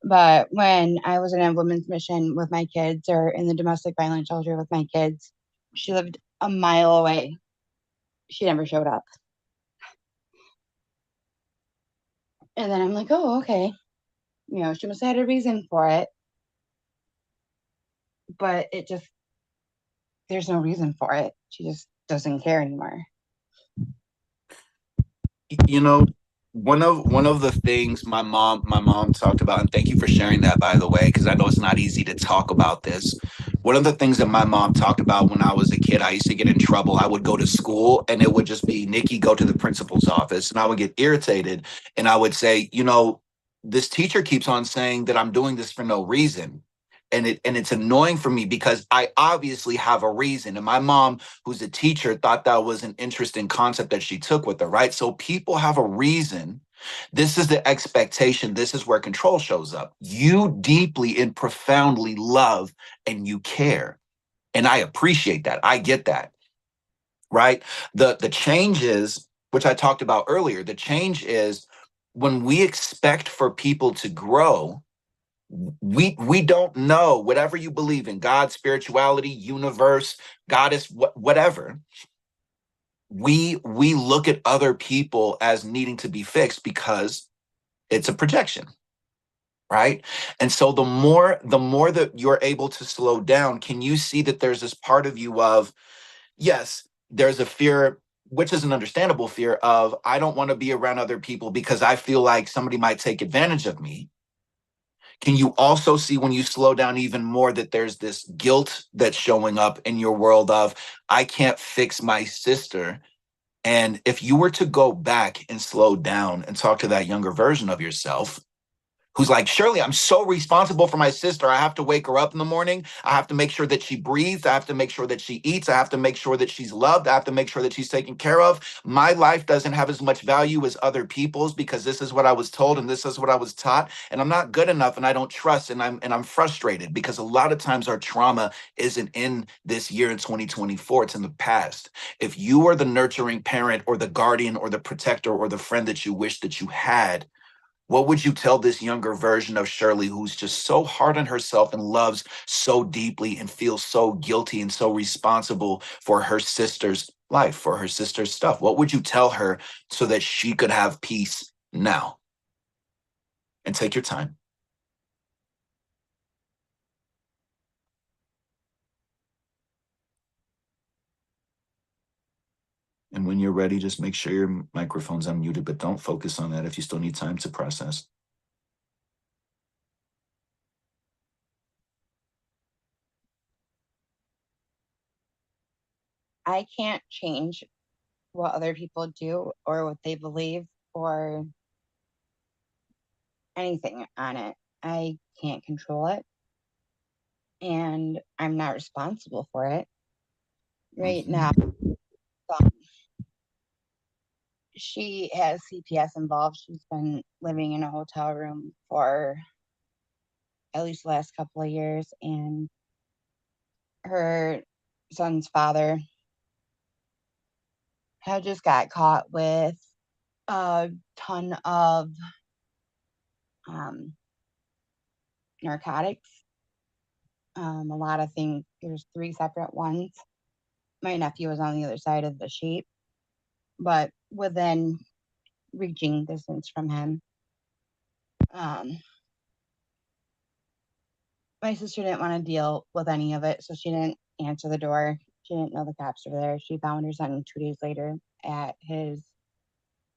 But when I was in a women's mission with my kids or in the domestic violence shelter with my kids, she lived a mile away. She never showed up. And then I'm like, oh, okay. She must have had a reason for it, but there's no reason for it. She just doesn't care anymore. You know, one of the things my mom talked about, and thank you for sharing that, by the way, because I know it's not easy to talk about this. One of the things that my mom talked about when I was a kid, I used to get in trouble. I would go to school and it would just be, Nikki, go to the principal's office. And I would get irritated and I would say, this teacher keeps on saying that I'm doing this for no reason. And it's annoying for me because I obviously have a reason. And my mom, who's a teacher, thought that was an interesting concept that she took with her, right? So people have a reason. This is the expectation. This is where control shows up. You deeply and profoundly love and you care. And I appreciate that. I get that, right? The change is, which I talked about earlier, the change is when we expect for people to grow, we don't know whatever you believe in, God, spirituality, universe, goddess, whatever. We look at other people as needing to be fixed because it's a projection, right? And so the more that you're able to slow down, can you see that there's this part of you of, yes, there's a fear, which is an understandable fear of, I don't want to be around other people because I feel like somebody might take advantage of me. Can you also see when you slow down even more that there's this guilt that's showing up in your world of, I can't fix my sister? And if you were to go back and slow down and talk to that younger version of yourself, who's like, Shirley, I'm so responsible for my sister. I have to wake her up in the morning. I have to make sure that she breathes. I have to make sure that she eats. I have to make sure that she's loved. I have to make sure that she's taken care of. My life doesn't have as much value as other people's because this is what I was told and this is what I was taught. And I'm not good enough and I don't trust and I'm frustrated because a lot of times our trauma isn't in this year in 2024. It's in the past. If you are the nurturing parent or the guardian or the protector or the friend that you wish that you had, what would you tell this younger version of Shirley who's just so hard on herself and loves so deeply and feels so guilty and so responsible for her sister's life, for her sister's stuff? What would you tell her so that she could have peace now? And take your time. And when you're ready, just make sure your microphone's unmuted, but don't focus on that if you still need time to process. I can't change what other people do or what they believe or anything on it. I can't control it and I'm not responsible for it. Right now, she has CPS involved. She's been living in a hotel room for at least the last couple of years, and her son's father had just got caught with a ton of um, narcotics. A lot of things. There's 3 separate ones. My nephew was on the other side of the sheet, but within reaching distance from him. Um, my sister didn't want to deal with any of it, so she didn't answer the door. She didn't know the cops were there. She found her son 2 days later at his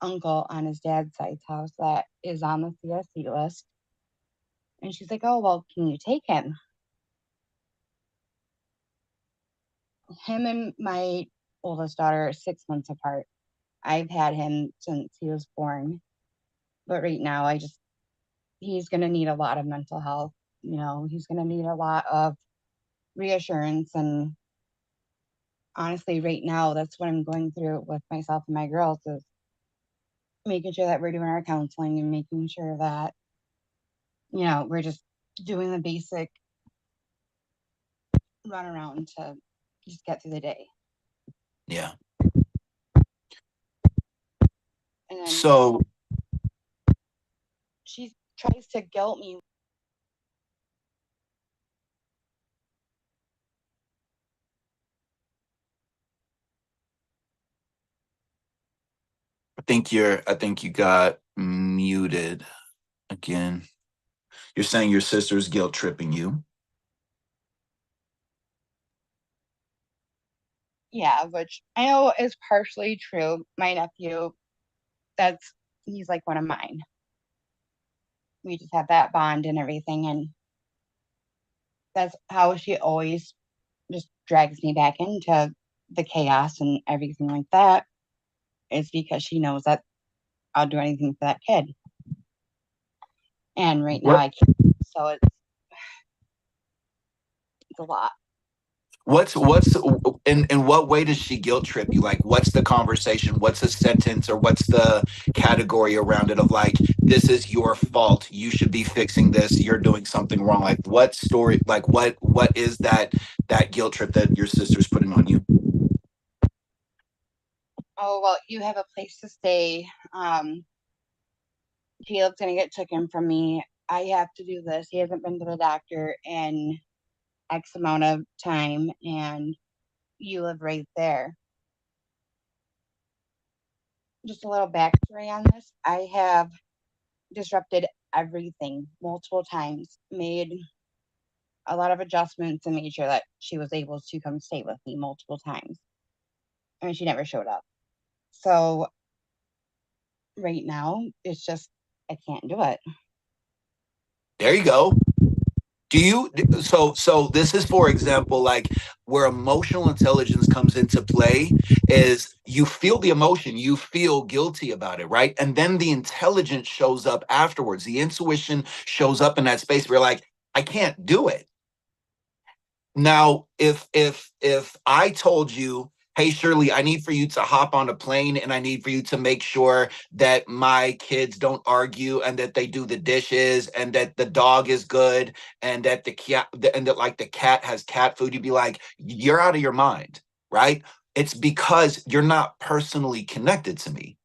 uncle on his dad's side's house that is on the CSC list. And she's like, oh, well, can you take him? Him and my oldest daughter are 6 months apart. I've had him since he was born. But right now, he's going to need a lot of mental health. You know, he's going to need a lot of reassurance. And honestly, right now, that's what I'm going through with myself and my girls is making sure that we're doing our counseling and making sure that, you know, we're just doing the basic run around to just get through the day. Yeah. And then So she tries to guilt me. I think you got muted again. You're saying your sister's guilt tripping you. Yeah, which I know is partially true. My nephew, he's like one of mine. We just have that bond and everything. And that's how she always just drags me back into the chaos and everything like that. Is because she knows that I'll do anything for that kid. And right now What I can't. So it's a lot. what's in what way does she guilt trip you? Like, what's the conversation? What's a sentence or what's the category around it of like, this is your fault. You should be fixing this. You're doing something wrong. Like, what story? Like, what is that guilt trip that your sister's putting on you? Oh, well, you have a place to stay. Caleb's gonna get taken from me. I have to do this. He hasn't been to the doctor in X amount of time, and you live right there. Just a little backstory on this. I have disrupted everything multiple times, made a lot of adjustments, and made sure that she was able to come stay with me multiple times. I mean, she never showed up. So right now, it's just, I can't do it. There you go. Do you so this is, for example, like where emotional intelligence comes into play is you feel the emotion, you feel guilty about it, right? And then the intelligence shows up afterwards. The intuition shows up in that space where you're like, I can't do it. Now, if I told you, hey Shirley, I need for you to hop on a plane and I need for you to make sure that my kids don't argue and that they do the dishes and that the dog is good and that the cat and that like the cat has cat food, you'd be like, you're out of your mind, right? It's because you're not personally connected to me,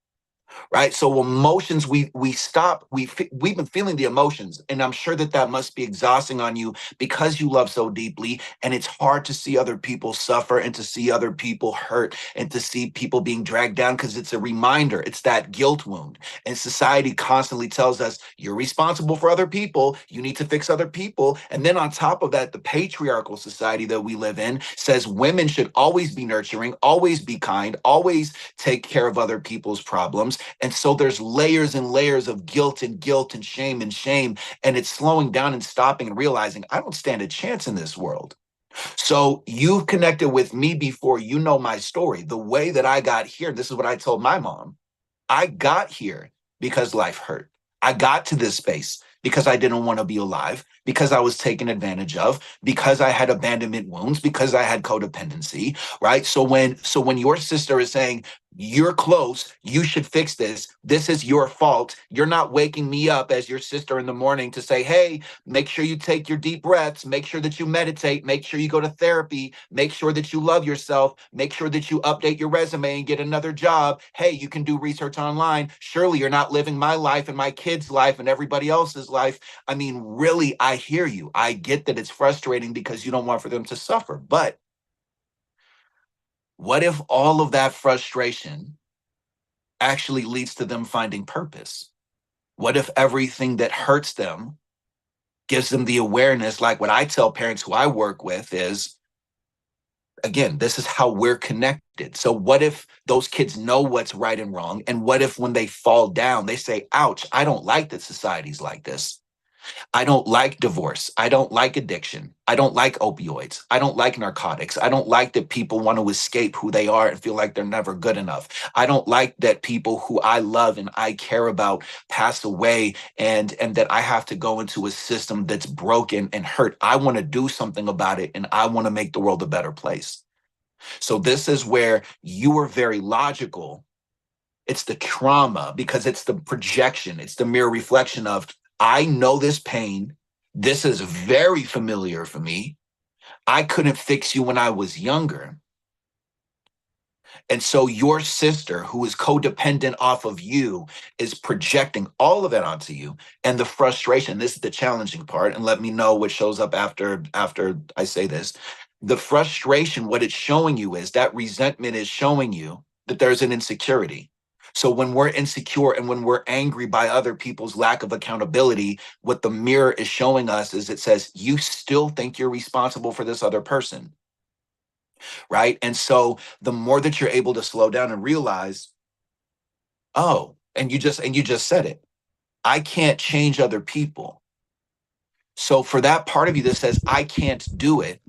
right? So emotions, we stop, we've been feeling the emotions, and I'm sure that that must be exhausting on you because you love so deeply, and it's hard to see other people suffer and to see other people hurt and to see people being dragged down because it's a reminder, it's that guilt wound. And society constantly tells us you're responsible for other people, you need to fix other people, and then on top of that, the patriarchal society that we live in says women should always be nurturing, always be kind, always take care of other people's problems. And so there's layers and layers of guilt and shame and shame. And it's slowing down and stopping and realizing I don't stand a chance in this world. So you've connected with me before you know my story. The way that I got here, this is what I told my mom. I got here because life hurt. I got to this space because I didn't want to be alive, because I was taken advantage of, because I had abandonment wounds, because I had codependency, right? So when your sister is saying, you're close, you should fix this, this is your fault, you're not waking me up as your sister in the morning to say, hey, make sure you take your deep breaths, make sure that you meditate, make sure you go to therapy, make sure that you love yourself, make sure that you update your resume and get another job. Hey, you can do research online. Surely you're not living my life and my kids' life and everybody else's life. I mean, really, I hear you. I get that it's frustrating because you don't want for them to suffer. But what if all of that frustration actually leads to them finding purpose? What if everything that hurts them gives them the awareness? Like what I tell parents who I work with is, again, this is how we're connected. So what if those kids know what's right and wrong? And what if when they fall down, they say, ouch, I don't like that society's like this. I don't like divorce. I don't like addiction. I don't like opioids. I don't like narcotics. I don't like that people want to escape who they are and feel like they're never good enough. I don't like that people who I love and I care about pass away and that I have to go into a system that's broken and hurt. I want to do something about it and I want to make the world a better place. So this is where you are very logical. It's the trauma because it's the projection, it's the mirror reflection of, I know this pain. This is very familiar for me. I couldn't fix you when I was younger. And so your sister, who is codependent off of you, is projecting all of it onto you. And the frustration, this is the challenging part, and let me know what shows up after I say this. The frustration, what it's showing you is that resentment is showing you that there's an insecurity. So when we're insecure and when we're angry by other people's lack of accountability, what the mirror is showing us is it says, you still think you're responsible for this other person, right? And so the more that you're able to slow down and realize, oh, and you just said it, I can't change other people. So for that part of you that says I can't do it,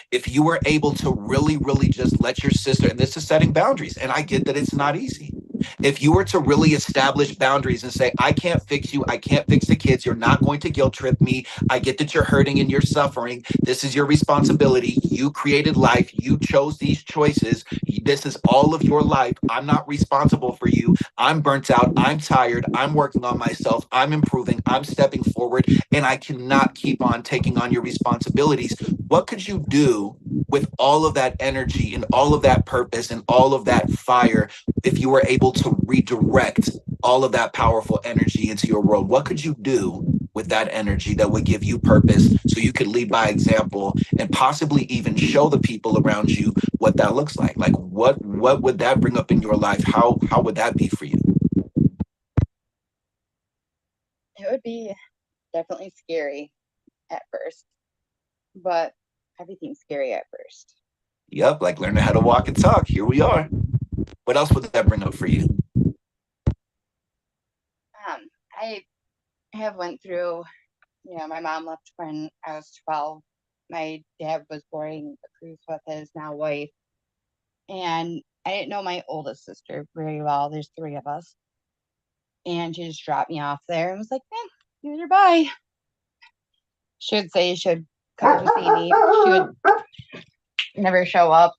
if you were able to really, really just let your sister, and this is setting boundaries, and I get that it's not easy. If you were to really establish boundaries and say, I can't fix you, I can't fix the kids, you're not going to guilt trip me. I get that you're hurting and you're suffering. This is your responsibility. You created life. You chose these choices. This is all of your life. I'm not responsible for you. I'm burnt out. I'm tired. I'm working on myself. I'm improving. I'm stepping forward. And I cannot keep on taking on your responsibilities. What could you do with all of that energy and all of that purpose and all of that fire if you were able to redirect all of that powerful energy into your world? What could you do with that energy that would give you purpose so you could lead by example and possibly even show the people around you what that looks like? Like what would that bring up in your life? How would that be for you? It would be definitely scary at first, but everything's scary at first. Yep, like learning how to walk and talk. Here we are. What else would that bring up for you? I have went through, my mom left when I was 12. My dad was boarding a cruise with his now wife. And I didn't know my oldest sister very well. There's three of us. And she just dropped me off there and was like, here's your bye. She would say she would come to see me. She would never show up.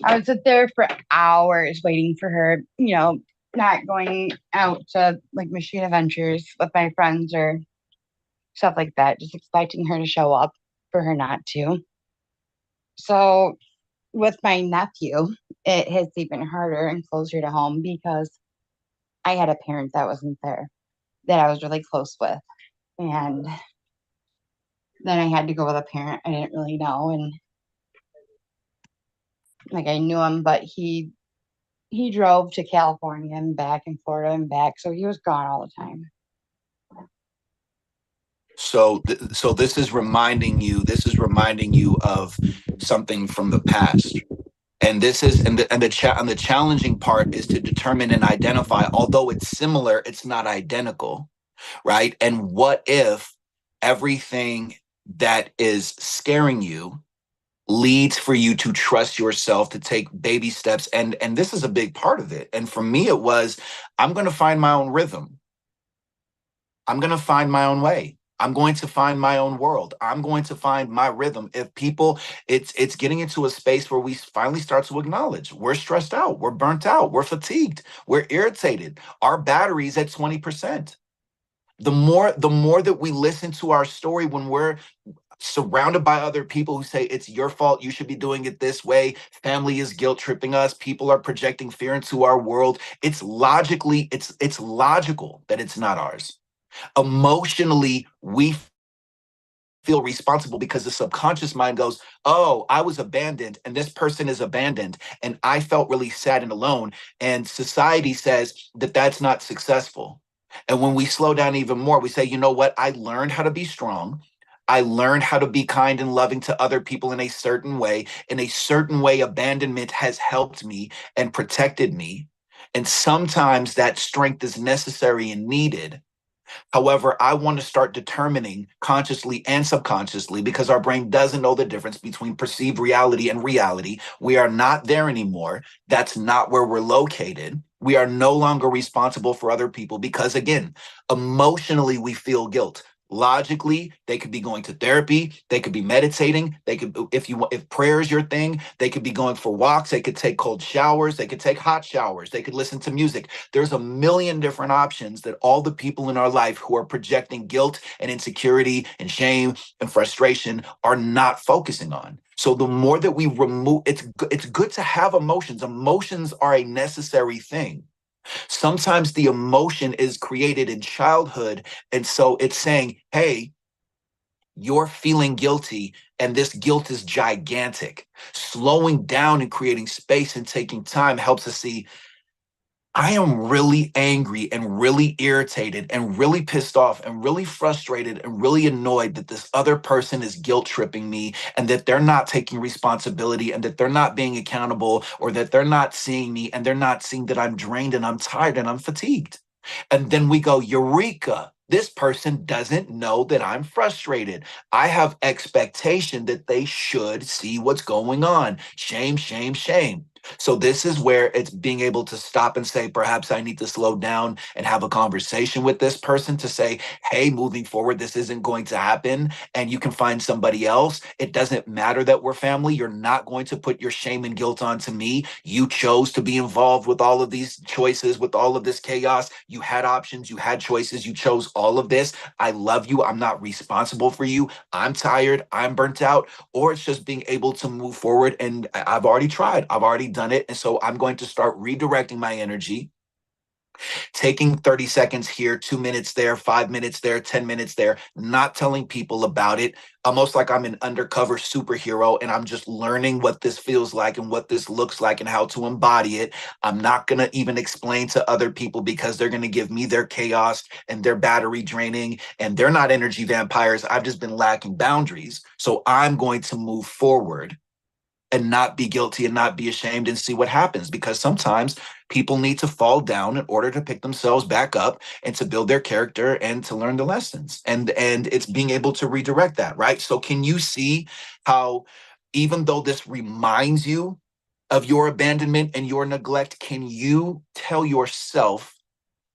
I would sit there for hours waiting for her, not going out to like machine adventures with my friends or stuff like that, just expecting her to show up for her not to. So with my nephew, it hits even harder and closer to home because I had a parent that wasn't there that I was really close with. And then I had to go with a parent I didn't really know. And like I knew him, but he drove to California and back and Florida and back. So he was gone all the time. So this is reminding you. This is reminding you of something from the past. And this is and the challenging part is to determine and identify. Although it's similar, it's not identical, right? And what if everything that is scaring you leads for you to trust yourself to take baby steps? And this is a big part of it. And for me, it was, I'm going to find my own rhythm. I'm going to find my own way. I'm going to find my own world. I'm going to find my rhythm. If people, it's getting into a space where we finally start to acknowledge we're stressed out, we're burnt out, we're fatigued, we're irritated. Our battery's at 20%. The more that we listen to our story when we're surrounded by other people who say it's your fault, you should be doing it this way, family is guilt tripping us, people are projecting fear into our world, it's logical that it's not ours. Emotionally, we feel responsible because the subconscious mind goes, oh, I was abandoned and this person is abandoned and I felt really sad and alone. And society says that that's not successful. And when we slow down even more, we say, you know what? I learned how to be strong. I learned how to be kind and loving to other people in a certain way. In a certain way, abandonment has helped me and protected me. And sometimes that strength is necessary and needed. However, I want to start determining consciously and subconsciously, because our brain doesn't know the difference between perceived reality and reality. We are not there anymore. That's not where we're located. We are no longer responsible for other people because, again, emotionally, we feel guilt. Logically, they could be going to therapy, they could be meditating, they could, if prayer is your thing, they could be going for walks, they could take cold showers, they could take hot showers, they could listen to music. There's a million different options that all the people in our life who are projecting guilt and insecurity and shame and frustration are not focusing on. So the more that we remove, it's good to have emotions. Emotions are a necessary thing. Sometimes the emotion is created in childhood. And so it's saying, hey, you're feeling guilty, and this guilt is gigantic. Slowing down and creating space and taking time helps us see, I am really angry and really irritated and really pissed off and really frustrated and really annoyed that this other person is guilt tripping me and that they're not taking responsibility and that they're not being accountable or that they're not seeing me and they're not seeing that I'm drained and I'm tired and I'm fatigued. And then we go, Eureka. This person doesn't know that I'm frustrated. I have expectation that they should see what's going on. Shame, shame, shame. So this is where it's being able to stop and say, perhaps I need to slow down and have a conversation with this person to say, hey, moving forward, this isn't going to happen. And you can find somebody else. It doesn't matter that we're family. You're not going to put your shame and guilt onto me. You chose to be involved with all of these choices, with all of this chaos. You had options, you had choices, you chose all of this. I love you. I'm not responsible for you. I'm tired. I'm burnt out. Or it's just being able to move forward. And I've already tried. I've already done it. And so I'm going to start redirecting my energy, taking 30 seconds here, 2 minutes there, 5 minutes there, 10 minutes there, not telling people about it, almost like I'm an undercover superhero and I'm just learning what this feels like and what this looks like and how to embody it. I'm not going to even explain to other people because they're going to give me their chaos and their battery draining, and they're not energy vampires. I've just been lacking boundaries. So I'm going to move forward and not be guilty and not be ashamed and see what happens, because sometimes people need to fall down in order to pick themselves back up and to build their character and to learn the lessons, and it's being able to redirect that, right? So can you see how, even though this reminds you of your abandonment and your neglect, can you tell yourself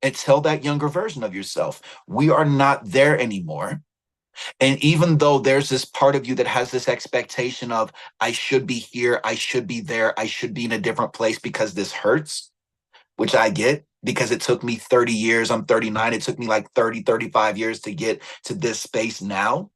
and tell that younger version of yourself, we are not there anymore? And even though there's this part of you that has this expectation of, I should be here, I should be there, I should be in a different place because this hurts, which I get because it took me 30 years. I'm 39. It took me like 30, 35 years to get to this space now.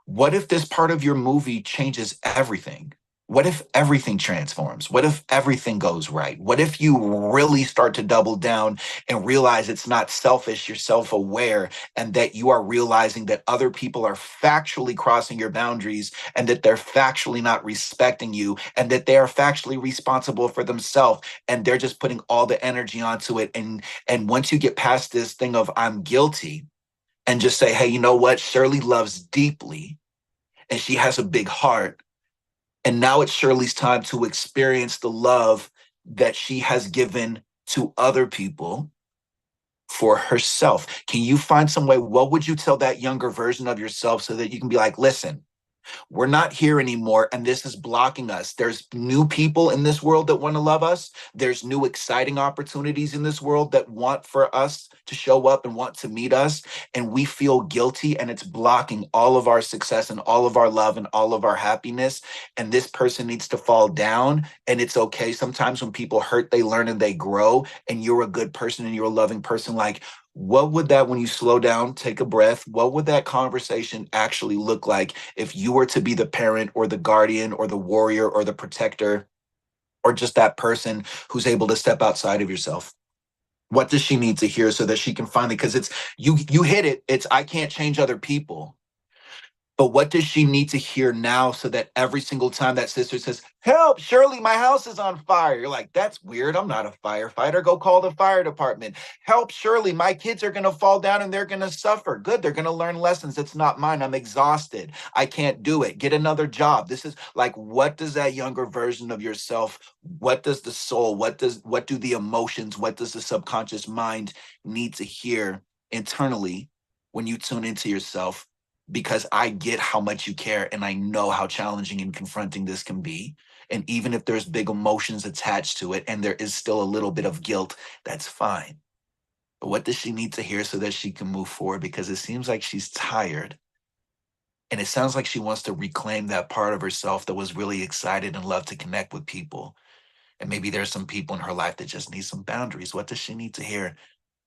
What if this part of your movie changes everything? What if everything transforms? What if everything goes right? What if you really start to double down and realize it's not selfish, you're self aware, and that you are realizing that other people are factually crossing your boundaries and that they're factually not respecting you and that they are factually responsible for themselves and they're just putting all the energy onto it. And once you get past this thing of I'm guilty and just say, hey, you know what? Shirley loves deeply and she has a big heart. And now it's Shirley's time to experience the love that she has given to other people for herself. Can you find some way? What would you tell that younger version of yourself so that you can be like, listen, we're not here anymore, and this is blocking us. There's new people in this world that want to love us. There's new exciting opportunities in this world that want for us to show up and want to meet us. And we feel guilty, and it's blocking all of our success and all of our love and all of our happiness. And this person needs to fall down. And it's okay. Sometimes when people hurt, they learn and they grow. And you're a good person and you're a loving person. Like, what would that, when you slow down, take a breath, what would that conversation actually look like if you were to be the parent or the guardian or the warrior or the protector or just that person who's able to step outside of yourself? What does she need to hear so that she can finally, because it's, you hit it, it's, I can't change other people. But what does she need to hear now so that every single time that sister says, help, Shirley, my house is on fire, you're like, that's weird. I'm not a firefighter. Go call the fire department. Help, Shirley, my kids are going to fall down and they're going to suffer. Good. They're going to learn lessons. It's not mine. I'm exhausted. I can't do it. Get another job. This is like, what does that younger version of yourself, what does the soul, what do the emotions, what does the subconscious mind need to hear internally when you tune into yourself? Because I get how much you care and I know how challenging and confronting this can be. And even if there's big emotions attached to it and there is still a little bit of guilt, that's fine. But what does she need to hear so that she can move forward? Because it seems like she's tired. And it sounds like she wants to reclaim that part of herself that was really excited and loved to connect with people. And maybe there's some people in her life that just need some boundaries. What does she need to hear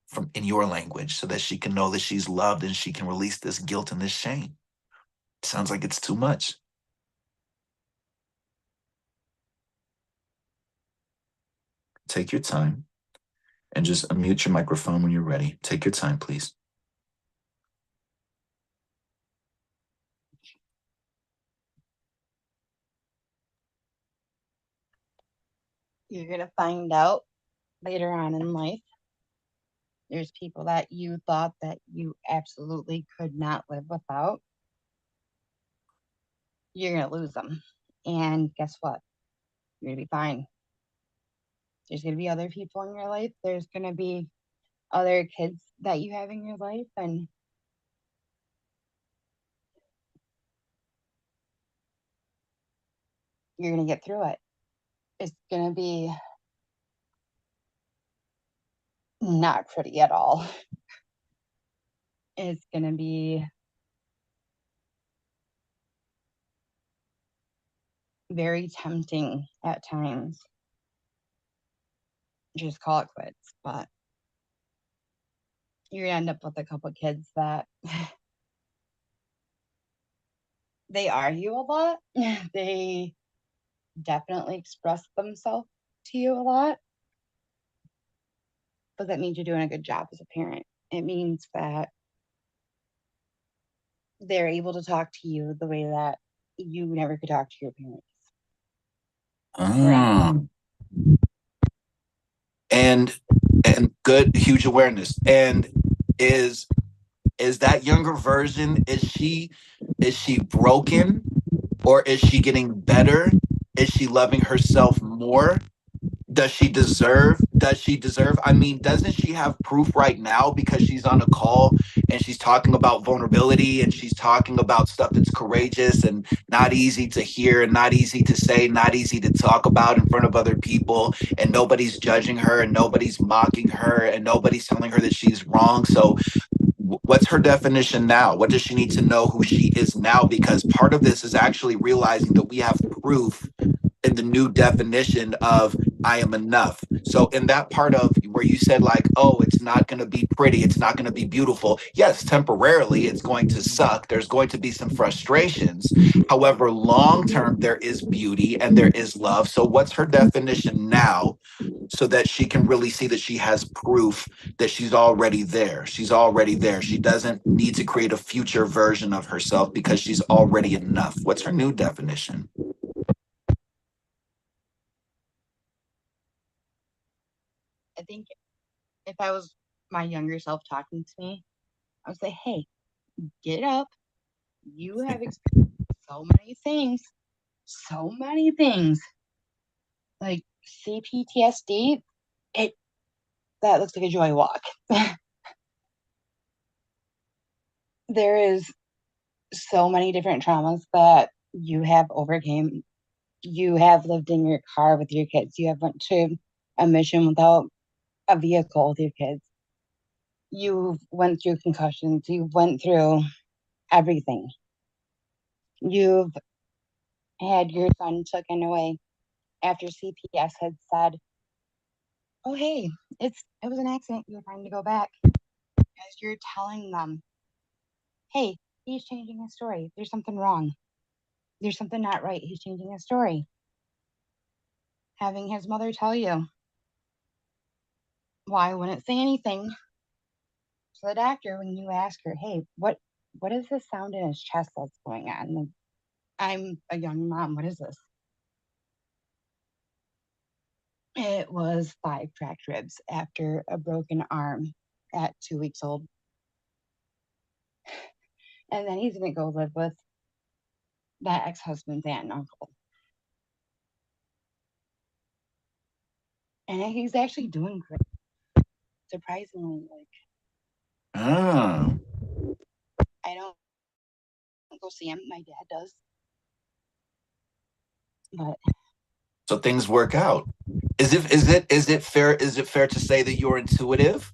from in your language so that she can know that she's loved and she can release this guilt and this shame? Sounds like it's too much. Take your time and just unmute your microphone when you're ready. Take your time, please. You're going to find out later on in life. There's people that you thought that you absolutely could not live without. You're going to lose them. And guess what? You're going to be fine. There's going to be other people in your life. There's going to be other kids that you have in your life. And you're going to get through it. It's going to be not pretty at all. It's going to be very tempting at times. Just call it quits. But you're going to end up with a couple kids that they argue a lot. They definitely express themselves to you a lot. But that means you're doing a good job as a parent. It means that they're able to talk to you the way that you never could talk to your parents. Um, and good, huge awareness. And is that younger version, is she broken? Or is she getting better? Is she loving herself more? Does she deserve I mean, doesn't she have proof right now because she's on a call and she's talking about vulnerability and she's talking about stuff that's courageous and not easy to hear and not easy to say, not easy to talk about in front of other people, and nobody's judging her and nobody's mocking her and nobody's telling her that she's wrong. So what's her definition now? What does she need to know who she is now? Because part of this is actually realizing that we have proof in the new definition of I am enough. So in that part of where you said like, oh, it's not going to be pretty, it's not going to be beautiful. Yes, temporarily it's going to suck. There's going to be some frustrations. However, long term there is beauty and there is love. So what's her definition now so that she can really see that she has proof that she's already there. She's already there. She doesn't need to create a future version of herself because she's already enough. What's her new definition? I think if I was my younger self talking to me, I would say, hey, get up. You have experienced so many things. Like CPTSD, it that looks like a joy walk. There is so many different traumas that you have overcame. You have lived in your car with your kids. You have went to a mission without a vehicle with your kids. You went through concussions. You went through everything. You've had your son taken away after CPS had said, "Oh, hey, it was an accident. You're trying to go back." As you're telling them, "Hey, he's changing his story. There's something wrong. There's something not right. He's changing his story." Having his mother tell you, "Well, I wouldn't say anything to the doctor when you ask her, hey, what is this sound in his chest that's going on? Like, I'm a young mom. What is this?" It was 5 cracked ribs after a broken arm at 2 weeks old. And then he's going to go live with that ex husband's aunt and uncle. And he's actually doing great. Surprisingly, like, Ah, I don't go see him. My dad does. But so things work out. Is it fair to say that you're intuitive?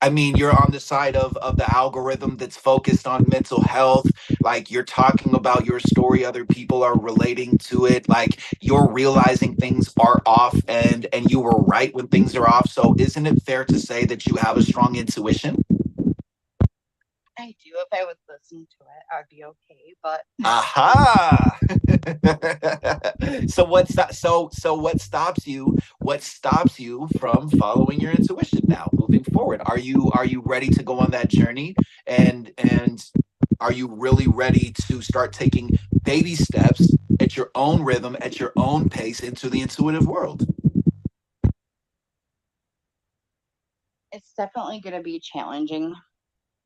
I mean, you're on the side of the algorithm that's focused on mental health. Like you're talking about your story, other people are relating to it. Like you're realizing things are off, and you were right when things are off. So isn't it fair to say that you have a strong intuition? I do. If I would listen to it, I'd be okay. But Aha. So what stops you? What stops you from following your intuition now, moving forward? Are you ready to go on that journey? And are you really ready to start taking baby steps at your own rhythm, at your own pace into the intuitive world? it's definitely going to be challenging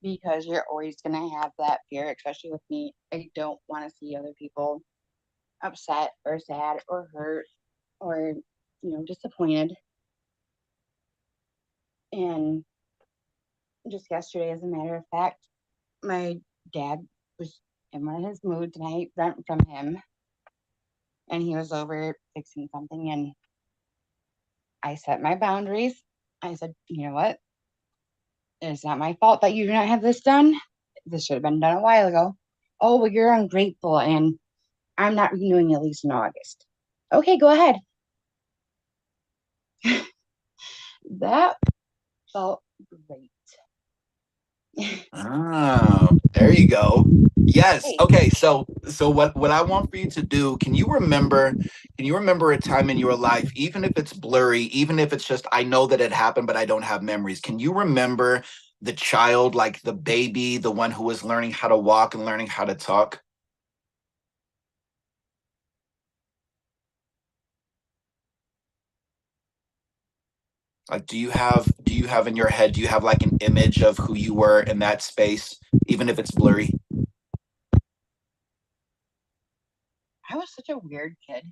because you're always going to have that fear, especially with me. I don't want to see other people upset or sad or hurt or, disappointed. And just yesterday, as a matter of fact, my dad was in one of his moods and I rent from him and he was over fixing something and I set my boundaries. I said, you know what? It's not my fault that you do not have this done. This should have been done a while ago. Oh, well, you're ungrateful and I'm not renewing at least in August. Okay, go ahead. That felt great. Ah, there you go. Yes. Hey, Okay. So what I want for you to do, can you remember a time in your life, even if it's blurry, even if it's just I know that it happened, but I don't have memories. Can you remember the child, like the baby, the one who was learning how to walk and learning how to talk? Like do you have in your head, do you have like an image of who you were in that space, even if it's blurry? was such a weird kid.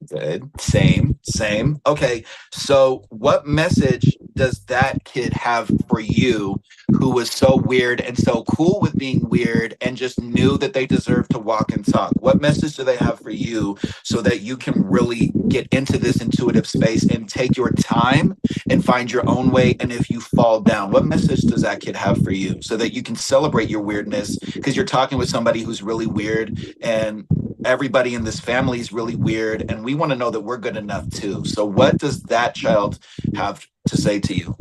Good. Same. Okay. So, what message does that kid have for you who was so weird and so cool with being weird and just knew that they deserved to walk and talk? What message do they have for you so that you can really get into this intuitive space and take your time and find your own way? And if you fall down, what message does that kid have for you so that you can celebrate your weirdness? Because you're talking with somebody who's really weird, and everybody in this family is really weird, and we want to know that we're good enough too. So what does that child have to say to you?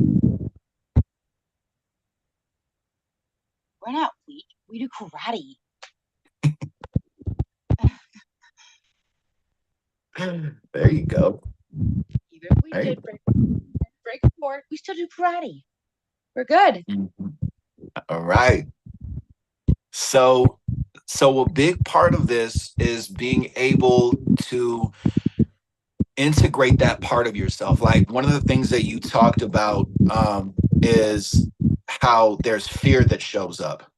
We're not weak. We do karate. There you go. Even if we There you did go. break apart, we still do karate. We're good. Mhm. All right. So a big part of this is being able to integrate that part of yourself. Like, one of the things that you talked about is how there's fear that shows up.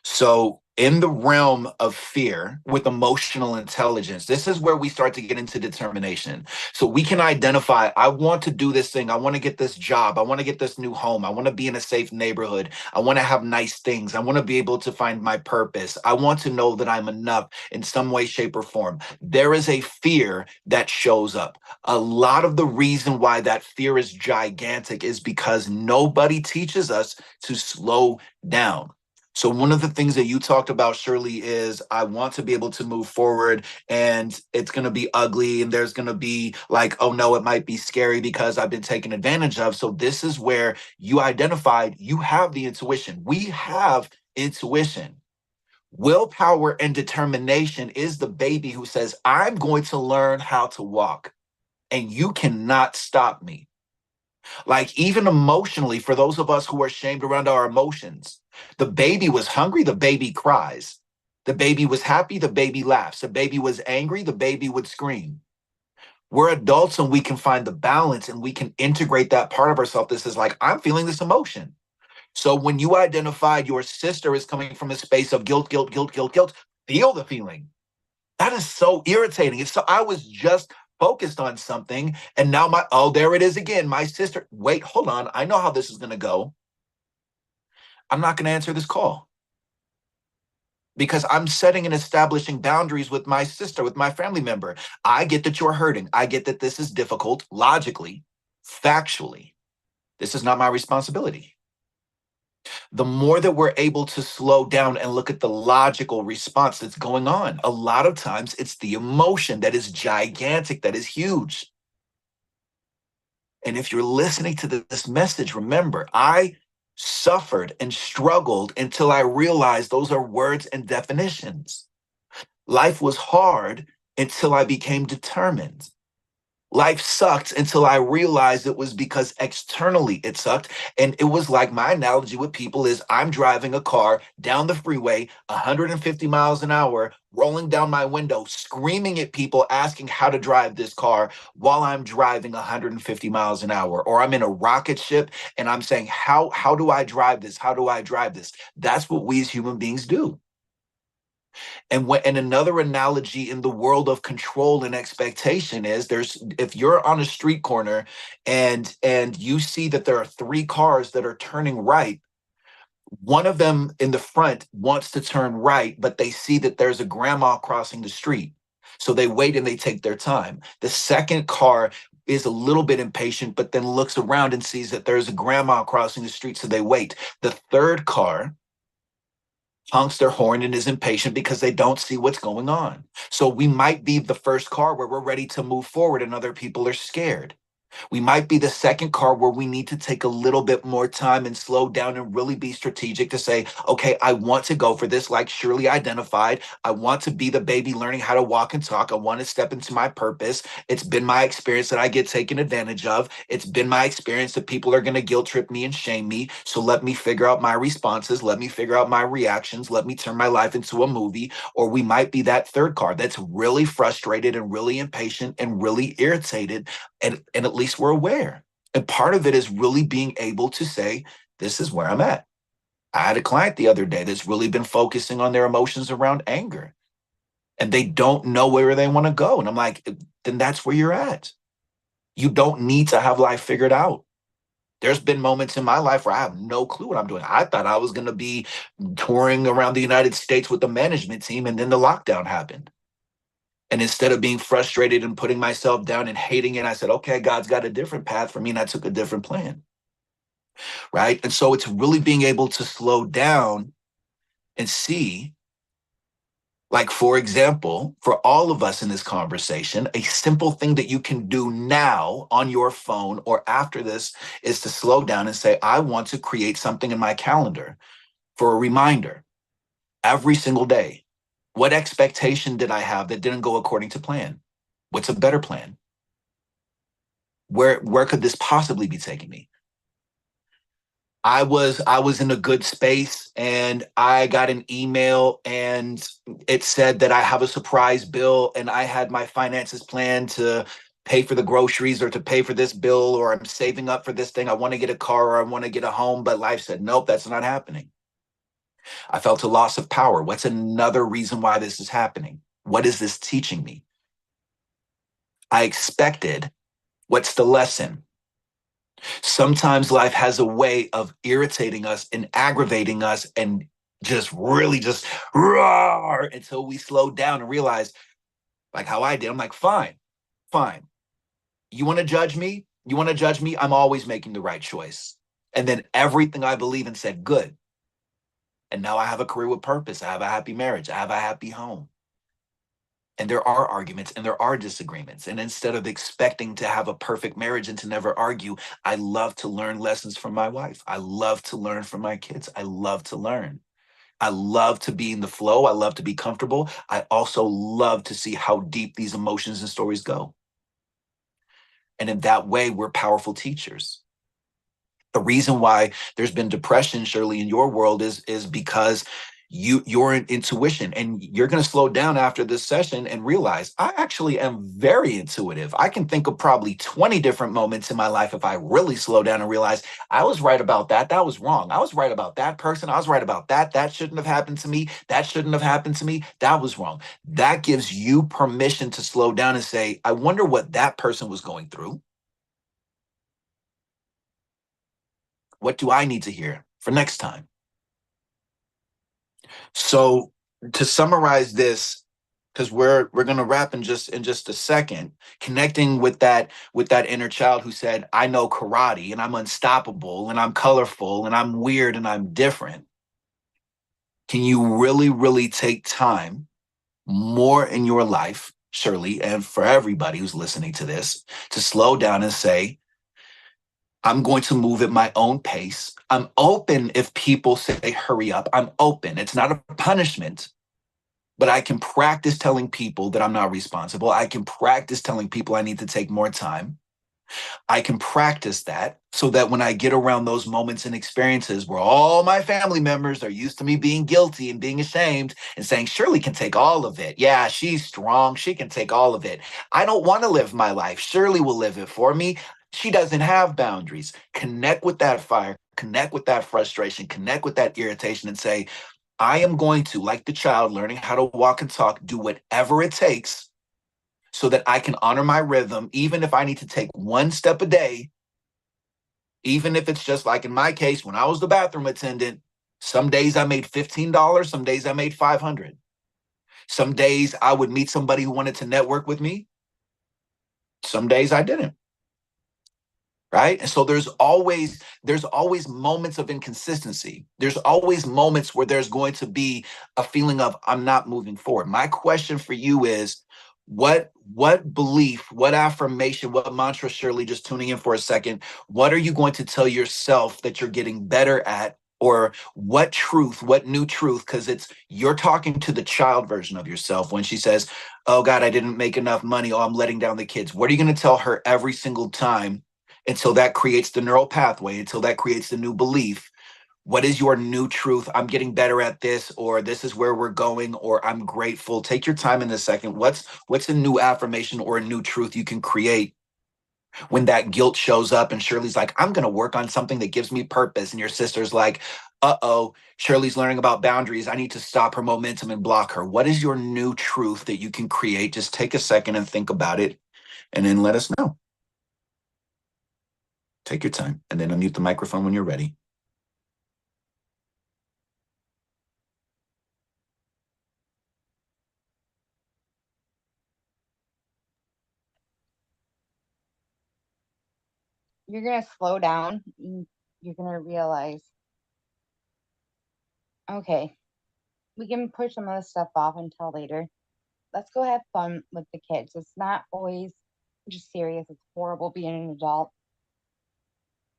So, in the realm of fear with emotional intelligence, this is where we start to get into determination. So, we can identify, I want to do this thing. I want to get this job. I want to get this new home. I want to be in a safe neighborhood. I want to have nice things. I want to be able to find my purpose. I want to know that I'm enough in some way, shape, or form. There is a fear that shows up. A lot of the reason why that fear is gigantic is because nobody teaches us to slow down. So, one of the things that you talked about, Shirley, is I want to be able to move forward, and it's going to be ugly, and there's going to be like, oh no, it might be scary because I've been taken advantage of. So this is where you identified you have the intuition. We have intuition. Willpower and determination is the baby who says, I'm going to learn how to walk, and you cannot stop me. Like, even emotionally, for those of us who are shamed around our emotions, the baby was hungry, the baby cries. The baby was happy, the baby laughs. The baby was angry, the baby would scream. We're adults and we can find the balance and we can integrate that part of ourselves. This is like, I'm feeling this emotion. So when you identified your sister is coming from a space of guilt, feel the feeling. That is so irritating. It's so, I was just focused on something, and now oh, there it is again. My sister. Wait, hold on. I know how this is going to go. I'm not going to answer this call because I'm setting and establishing boundaries with my sister, with my family member. I get that you're hurting. I get that this is difficult logically, factually. This is not my responsibility. The more that we're able to slow down and look at the logical response that's going on, a lot of times it's the emotion that is gigantic, that is huge. And if you're listening to this message, remember, I suffered and struggled until I realized those are words and definitions. Life was hard until I became determined. Life sucked until I realized it was because externally it sucked. And it was like, my analogy with people is, I'm driving a car down the freeway, 150 miles an hour, rolling down my window, screaming at people, asking how to drive this car while I'm driving 150 miles an hour. Or I'm in a rocket ship and I'm saying, how do I drive this? How do I drive this? That's what we as human beings do. And another analogy in the world of control and expectation is, there's, if you're on a street corner and you see that there are three cars that are turning right, one of them in the front wants to turn right, but they see that there's a grandma crossing the street. So they wait and they take their time. The second car is a little bit impatient, but then looks around and sees that there's a grandma crossing the street, so they wait. The third car honks their horn and is impatient because they don't see what's going on. So we might be the first car where we're ready to move forward and other people are scared. We might be the second car where we need to take a little bit more time and slow down and really be strategic to say, okay, I want to go for this, like Shirley identified. I want to be the baby learning how to walk and talk. I want to step into my purpose. It's been my experience that I get taken advantage of. It's been my experience that people are going to guilt trip me and shame me. So let me figure out my responses. Let me figure out my reactions. Let me turn my life into a movie. Or we might be that third car that's really frustrated and really impatient and really irritated, and at least we're aware. And part of it is really being able to say, this is where I'm at. I had a client the other day that's really been focusing on their emotions around anger. and they don't know where they want to go. And I'm like, then that's where you're at. You don't need to have life figured out. There's been moments in my life where I have no clue what I'm doing. I thought I was going to be touring around the United States with the management team, and then the lockdown happened. And instead of being frustrated and putting myself down and hating it, I said, okay, God's got a different path for me. And I took a different plan. Right. And so it's really being able to slow down and see, like, for example, for all of us in this conversation, a simple thing that you can do now on your phone or after this is to slow down and say, I want to create something in my calendar for a reminder every single day. What expectation did I have that didn't go according to plan? What's a better plan? Where could this possibly be taking me? I was in a good space and I got an email and it said that I have a surprise bill and I had my finances planned to pay for the groceries or to pay for this bill, or I'm saving up for this thing. I want to get a car or I want to get a home, but life said, nope, that's not happening. I felt a loss of power. What's another reason why this is happening? What is this teaching me? I expected. What's the lesson? Sometimes life has a way of irritating us and aggravating us and just really just roar until we slow down and realize, like how I did. I'm like, fine, fine. You want to judge me? You want to judge me? I'm always making the right choice. And then everything I believe in said, good. And now I have a career with purpose. I have a happy marriage. I have a happy home. And there are arguments and there are disagreements. And instead of expecting to have a perfect marriage and to never argue, I love to learn lessons from my wife. I love to learn from my kids. I love to learn. I love to be in the flow. I love to be comfortable. I also love to see how deep these emotions and stories go. And in that way, we're powerful teachers. The reason why there's been depression, Shirley, in your world is because your intuition, and you're going to slow down after this session and realize I actually am very intuitive. I can think of probably 20 different moments in my life if I really slow down and realize I was right about that. That was wrong. I was right about that person. I was right about that. That shouldn't have happened to me. That shouldn't have happened to me. That was wrong. That gives you permission to slow down and say, I wonder what that person was going through. What do I need to hear for next time? So to summarize this, because we're gonna wrap in just a second, connecting with that inner child who said, I know karate and I'm unstoppable and I'm colorful and I'm weird and I'm different. Can you really, really take time more in your life, Shirley, and for everybody who's listening to this, to slow down and say, I'm going to move at my own pace. I'm open if people say, hurry up. I'm open. It's not a punishment, but I can practice telling people that I'm not responsible. I can practice telling people I need to take more time. I can practice that so that when I get around those moments and experiences where all my family members are used to me being guilty and being ashamed and saying, Shirley can take all of it. Yeah, she's strong. She can take all of it. I don't want to live my life. Shirley will live it for me. She doesn't have boundaries. Connect with that fire, connect with that frustration, connect with that irritation and say, I am going to, like the child learning how to walk and talk, do whatever it takes so that I can honor my rhythm, even if I need to take one step a day, even if it's just like in my case, when I was the bathroom attendant, some days I made $15, some days I made 500. Some days I would meet somebody who wanted to network with me. Some days I didn't. Right? And so there's always moments of inconsistency. There's always moments where there's going to be a feeling of I'm not moving forward. My question for you is what belief, what affirmation, what mantra, Shirley, just tuning in for a second, what are you going to tell yourself that you're getting better at? Or what truth, what new truth? Because you're talking to the child version of yourself when she says, oh God, I didn't make enough money. Oh, I'm letting down the kids. What are you going to tell her every single time until that creates the neural pathway, until that creates the new belief? What is your new truth? I'm getting better at this, or this is where we're going, or I'm grateful. Take your time in a second. What's a new affirmation or a new truth you can create When that guilt shows up and Shirley's like, I'm going to work on something that gives me purpose. And your sister's like, uh-oh, Shirley's learning about boundaries. I need to stop her momentum and block her. What is your new truth that you can create? Just take a second and think about it and then let us know. Take your time and then unmute the microphone when you're ready. You're going to slow down. You're going to realize, okay, we can push some of this stuff off until later. Let's go have fun with the kids. It's not always just serious. It's horrible being an adult.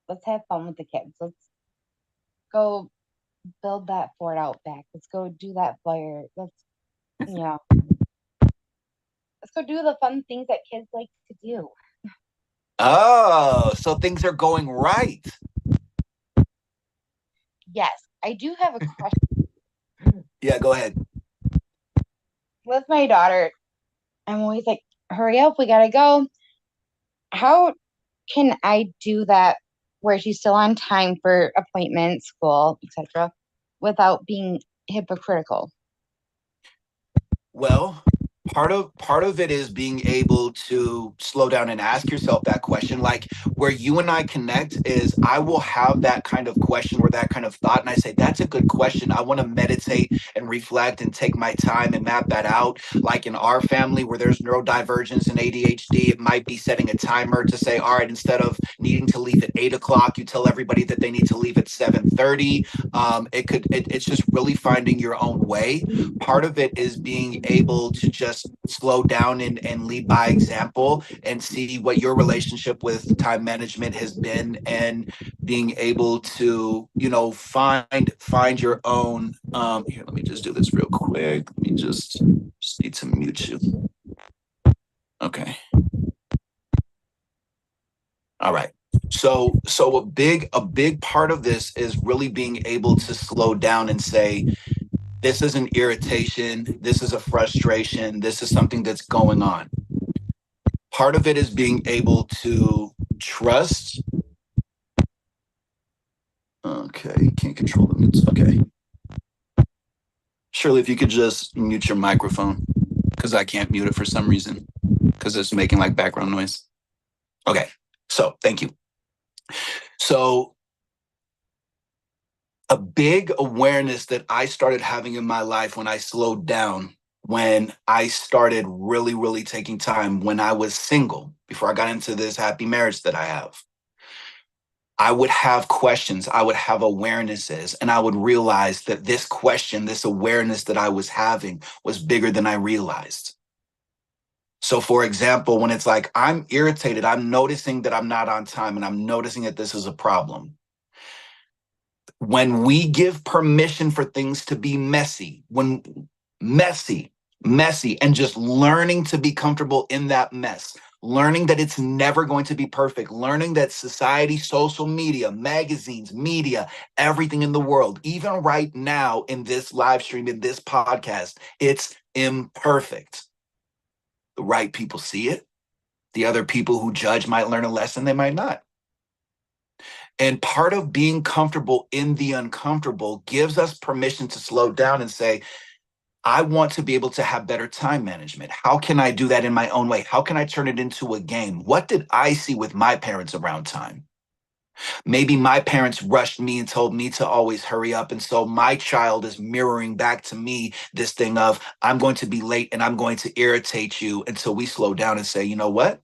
Let's have fun with the kids. Let's go build that fort out back. Let's go do that fire. You know, let's go do the fun things that kids like to do. Oh, so things are going right. Yes, I do have a question. Yeah, go ahead. With my daughter, I'm always like, hurry up, we gotta go. How can I do that where she's still on time for appointments, school, etc., without being hypocritical? Well, part of it is being able to slow down and ask yourself that question. Like where you and I connect is I will have that kind of question or that kind of thought and I say that's a good question. I want to meditate and reflect and take my time and map that out. Like in our family where there's neurodivergence and ADHD, it might be setting a timer to say, all right, instead of needing to leave at 8 o'clock, you tell everybody that they need to leave at 7:30. It's just really finding your own way. Part of it is being able to just slow down and lead by example and see what your relationship with time management has been and being able to find your own here, let me just do this real quick. Let me just need to mute you. Okay. All right. So a big part of this is really being able to slow down and say, this is an irritation, this is a frustration, this is something that's going on. Part of it is being able to trust. Okay, can't control the mutes. Okay. Shirley, if you could just mute your microphone, because I can't mute it for some reason, because it's making like background noise. Okay, so thank you. So a big awareness that I started having in my life when I slowed down, when I started really, really taking time, when I was single, before I got into this happy marriage that I have, I would have questions, I would have awarenesses, and I would realize that this question, this awareness that I was having was bigger than I realized. So, for example, when it's like I'm irritated, I'm noticing that I'm not on time and I'm noticing that this is a problem. When we give permission for things to be messy, when messy, messy, and just learning to be comfortable in that mess, learning that it's never going to be perfect, learning that society, social media, magazines, media, everything in the world, even right now in this live stream, in this podcast, it's imperfect. The right people see it. The other people who judge might learn a lesson, they might not. And part of being comfortable in the uncomfortable gives us permission to slow down and say, I want to be able to have better time management. How can I do that in my own way? How can I turn it into a game? What did I see with my parents around time? Maybe my parents rushed me and told me to always hurry up. And so my child is mirroring back to me this thing of, I'm going to be late and I'm going to irritate you until we slow down and say, you know what?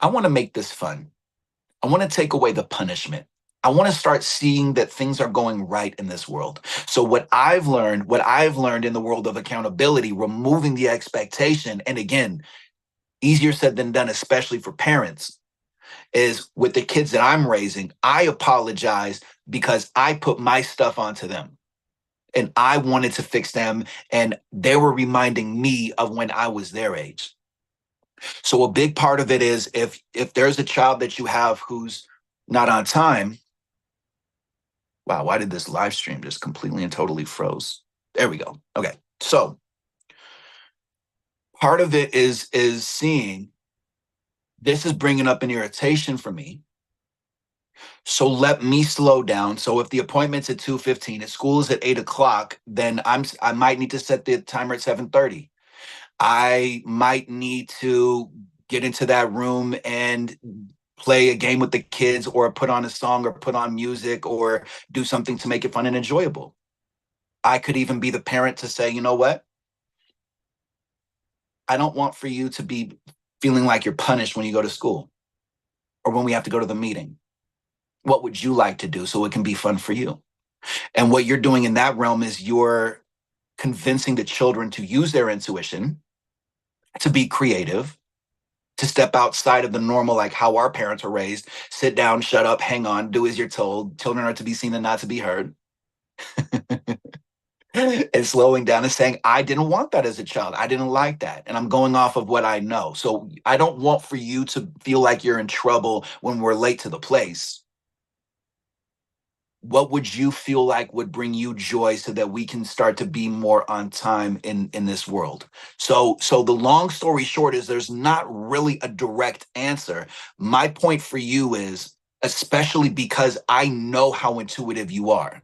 I want to make this fun. I want to take away the punishment. I want to start seeing that things are going right in this world. So what I've learned in the world of accountability, removing the expectation, and again, easier said than done, especially for parents, is with the kids that I'm raising, I apologize because I put my stuff onto them and I wanted to fix them and they were reminding me of when I was their age. So a big part of it is if there's a child that you have who's not on time. Wow, why did this live stream just completely and totally froze? There we go. Okay. So part of it is seeing This is bringing up an irritation for me. So let me slow down. So if the appointment's at 2:15, if school is at 8 o'clock, then I might need to set the timer at 7:30. I might need to get into that room and play a game with the kids or put on a song or put on music or do something to make it fun and enjoyable. I could even be the parent to say, you know what? I don't want for you to be feeling like you're punished when you go to school or when we have to go to the meeting. What would you like to do so it can be fun for you? And what you're doing in that realm is you're convincing the children to use their intuition, to be creative, to step outside of the normal, like how our parents were raised: sit down, shut up, hang on, do as you're told. Children are to be seen and not to be heard. And slowing down and saying, I didn't want that as a child. I didn't like that. And I'm going off of what I know. So I don't want for you to feel like you're in trouble when we're late to the place. What would you feel like would bring you joy so that we can start to be more on time in this world? So the long story short is there's not really a direct answer. My point for you is, especially because I know how intuitive you are,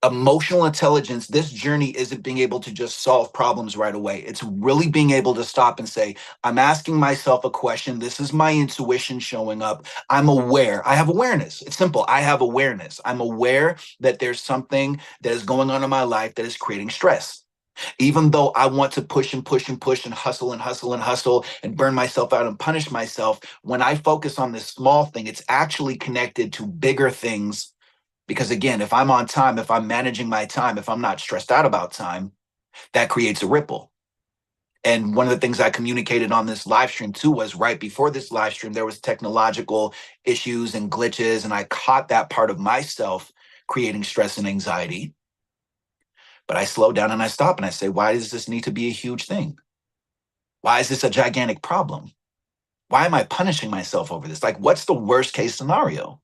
emotional intelligence, this journey isn't being able to just solve problems right away. It's really being able to stop and say, I'm asking myself a question. This is my intuition showing up. I'm aware. I have awareness. It's simple. I have awareness. I'm aware that there's something that is going on in my life that is creating stress. Even though I want to push and push and push and hustle and hustle and hustle and burn myself out and punish myself, when I focus on this small thing, it's actually connected to bigger things. Because again, if I'm on time, if I'm managing my time, if I'm not stressed out about time, that creates a ripple. And one of the things I communicated on this live stream too was right before this live stream, there was technological issues and glitches, and I caught that part of myself creating stress and anxiety. But I slow down and I stop and I say, why does this need to be a huge thing? Why is this a gigantic problem? Why am I punishing myself over this? Like, what's the worst case scenario?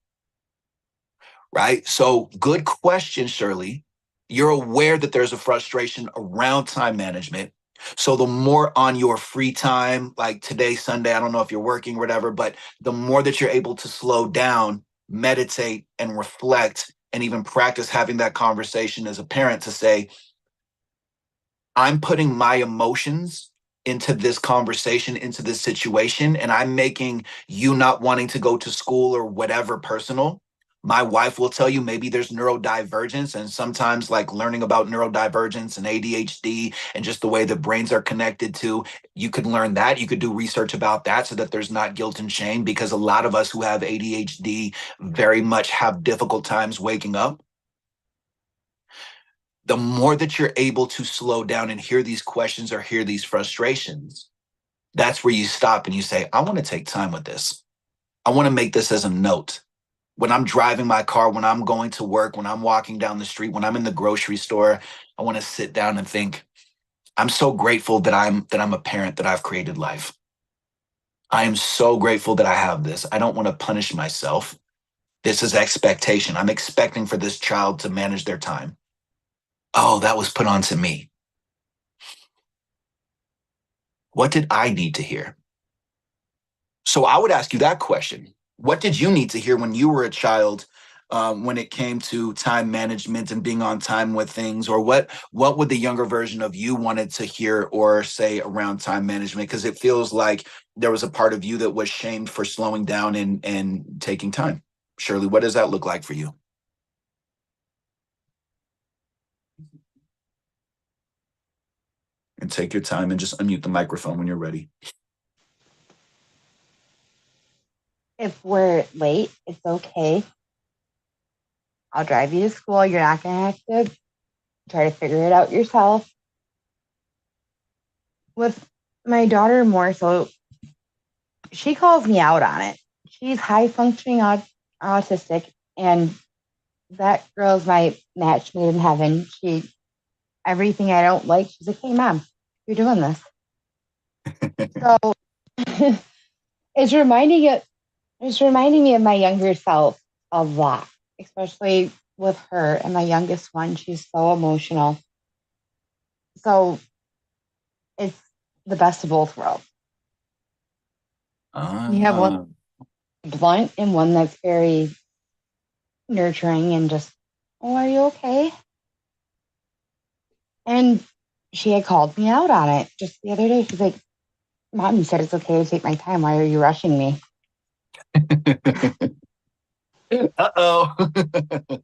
Right? So, good question, Shirley. You're aware that there's a frustration around time management. So, the more on your free time, like today, Sunday, I don't know if you're working or whatever, but the more that you're able to slow down, meditate, and reflect, and even practice having that conversation as a parent to say, I'm putting my emotions into this conversation, into this situation, and I'm making you not wanting to go to school or whatever personal. My wife will tell you maybe there's neurodivergence, and sometimes like learning about neurodivergence and ADHD and just the way the brains are connected to, you could learn that. You could do research about that so that there's not guilt and shame, because a lot of us who have ADHD very much have difficult times waking up. The more that you're able to slow down and hear these questions or hear these frustrations, that's where you stop and you say, I want to take time with this. I want to make this as a note. When I'm driving my car, when I'm going to work, when I'm walking down the street, when I'm in the grocery store, I want to sit down and think, I'm so grateful that I'm a parent, that I've created life. I am so grateful that I have this. I don't want to punish myself. This is expectation. I'm expecting for this child to manage their time. Oh, that was put onto me. What did I need to hear? So I would ask you that question. What did you need to hear when you were a child, when it came to time management and being on time with things? Or what would the younger version of you wanted to hear or say around time management? Because it feels like there was a part of you that was shamed for slowing down and taking time. Shirley, what does that look like for you? And take your time and just unmute the microphone when you're ready. If we're late, it's okay. I'll drive you to school. You're not going to have to try to figure it out yourself. With my daughter, more so, she calls me out on it. She's high functioning autistic, and that girl's my match made in heaven. Everything I don't like, she's like, hey, mom, you're doing this. So it's reminding me of my younger self a lot, especially with her and my youngest one. She's so emotional. So it's the best of both worlds. You have one Ah. blunt and one that's very nurturing and just, oh, are you okay? And she had called me out on it just the other day. She's like, Mom, you said it's okay to take my time. Why are you rushing me? Uh-oh. So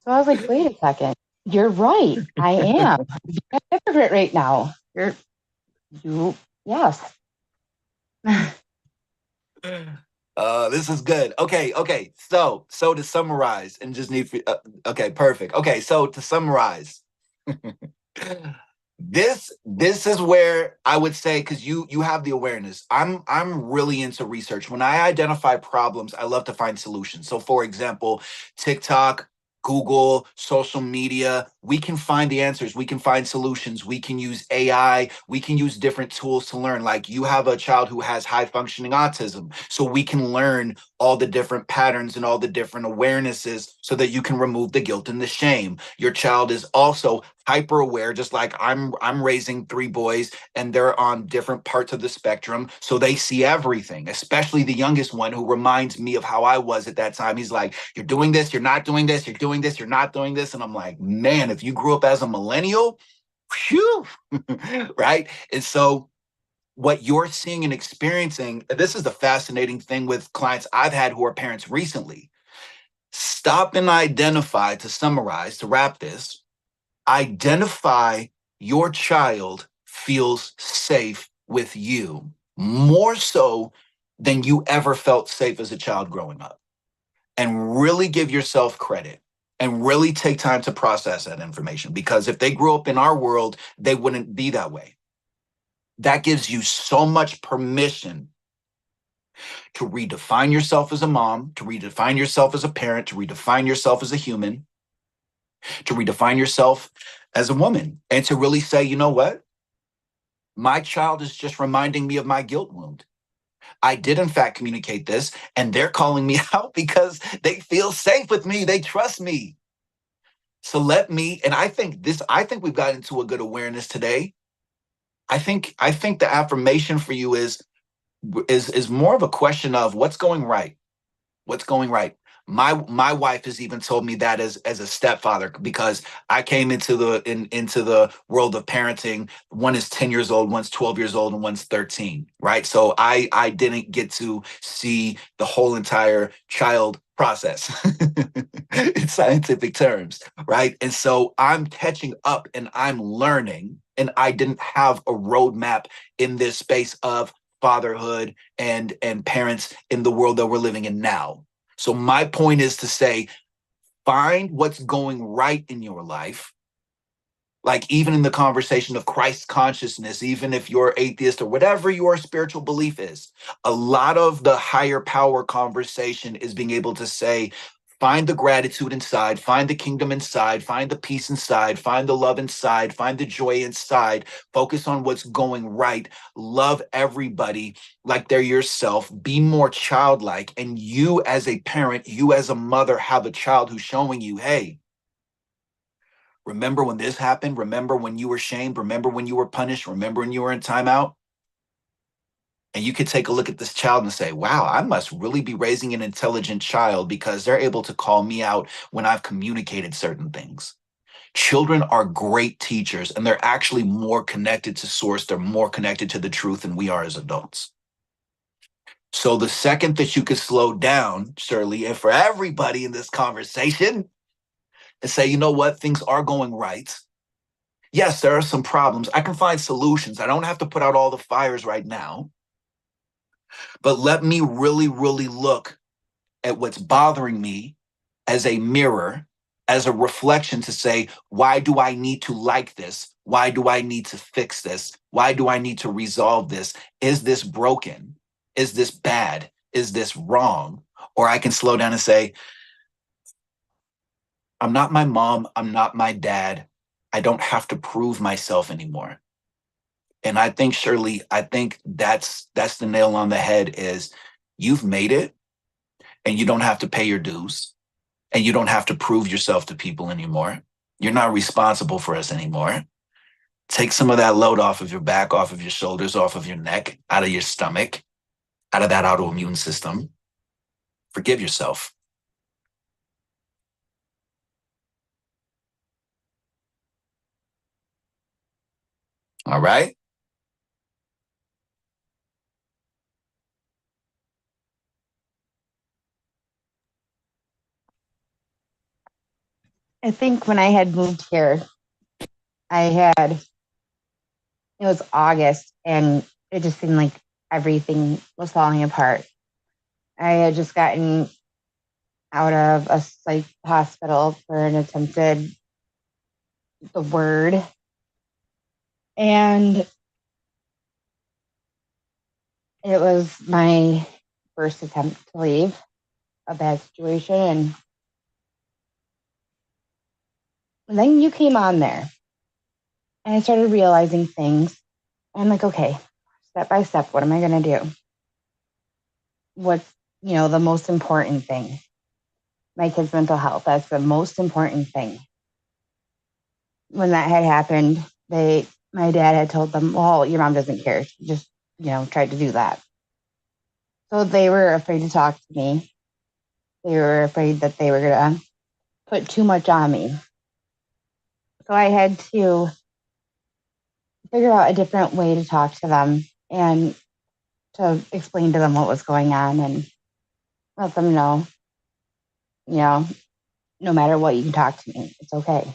I was like, wait a second. You're right. I am being a hypocrite right now. Yes. This is good. Okay. So to summarize, and just need okay, perfect. Okay, so to summarize, this is where I would say, because you have the awareness. I'm really into research. When I identify problems, I love to find solutions. So for example, TikTok, Google, social media, we can find the answers. We can find solutions. We can use AI. We can use different tools to learn. Like you have a child who has high functioning autism. So we can learn all the different patterns and all the different awarenesses so that you can remove the guilt and the shame. Your child is also hyper aware, just like I'm raising three boys and they're on different parts of the spectrum, so they see everything, especially the youngest one, who reminds me of how I was at that time. He's like, you're doing this, you're not doing this, you're doing this, you're not doing this. And I'm like, man, if you grew up as a millennial, phew. Right? And so what you're seeing and experiencing, this is the fascinating thing with clients I've had who are parents recently. Stop and identify, to summarize, to wrap this, identify your child feels safe with you more so than you ever felt safe as a child growing up. And really give yourself credit and really take time to process that information, because if they grew up in our world, they wouldn't be that way. That gives you so much permission to redefine yourself as a mom, to redefine yourself as a parent, to redefine yourself as a human, to redefine yourself as a woman, and to really say, you know what? My child is just reminding me of my guilt wound. I did, in fact, communicate this, and they're calling me out because they feel safe with me. They trust me. So let me, and I think we've gotten to a good awareness today. I think the affirmation for you is more of a question of what's going right. What's going right? My wife has even told me that as a stepfather, because I came into the world of parenting. One is 10 years old, one's 12 years old, and one's 13, right? So I didn't get to see the whole entire child process in scientific terms, right? And so I'm catching up and I'm learning, and I didn't have a roadmap in this space of fatherhood and parents in the world that we're living in now. So my point is to say, find what's going right in your life. Like even in the conversation of Christ consciousness, even if you're atheist or whatever your spiritual belief is, a lot of the higher power conversation is being able to say, find the gratitude inside, find the kingdom inside, find the peace inside, find the love inside, find the joy inside, focus on what's going right, love everybody like they're yourself, be more childlike. And you as a parent, you as a mother have a child who's showing you, hey, remember when this happened? Remember when you were shamed? Remember when you were punished? Remember when you were in timeout? And you could take a look at this child and say, wow, I must really be raising an intelligent child because they're able to call me out when I've communicated certain things. Children are great teachers, and they're actually more connected to source. They're more connected to the truth than we are as adults. So the second that you could slow down, Shirley, and for everybody in this conversation, and say, you know what, things are going right. Yes, there are some problems. I can find solutions. I don't have to put out all the fires right now. But let me really, really look at what's bothering me as a mirror, as a reflection to say, why do I need to like this? Why do I need to fix this? Why do I need to resolve this? Is this broken? Is this bad? Is this wrong? Or I can slow down and say, I'm not my mom. I'm not my dad. I don't have to prove myself anymore. And I think, Shirley, I think that's the nail on the head is you've made it, and you don't have to pay your dues, and you don't have to prove yourself to people anymore. You're not responsible for us anymore. Take some of that load off of your back, off of your shoulders, off of your neck, out of your stomach, out of that autoimmune system. Forgive yourself. All right. I think when I had moved here, I had, it was August and it just seemed like everything was falling apart. I had just gotten out of a psych hospital for an attempted the word. And it was my first attempt to leave a bad situation. And then you came on there and I started realizing things. I'm like, okay, step by step, what am I going to do? What's, the most important thing? My kids' mental health. That's the most important thing. When that had happened, my dad had told them, well, your mom doesn't care. She just, tried to do that. So they were afraid to talk to me. They were afraid that they were going to put too much on me. So I had to figure out a different way to talk to them and to explain to them what was going on and let them know, you know, no matter what, you can talk to me. It's okay.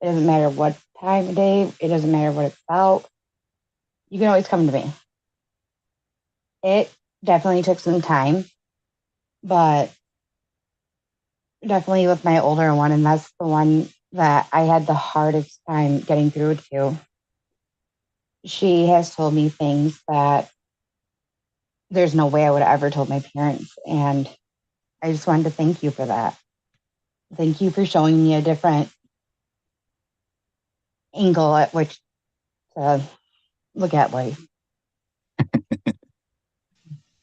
It doesn't matter what time of day. It doesn't matter what it's about. You can always come to me. It definitely took some time, but definitely with my older one, and that's the one that I had the hardest time getting through to. She has told me things that there's no way I would have ever told my parents. And I just wanted to thank you for that. Thank you for showing me a different angle at which to look at life.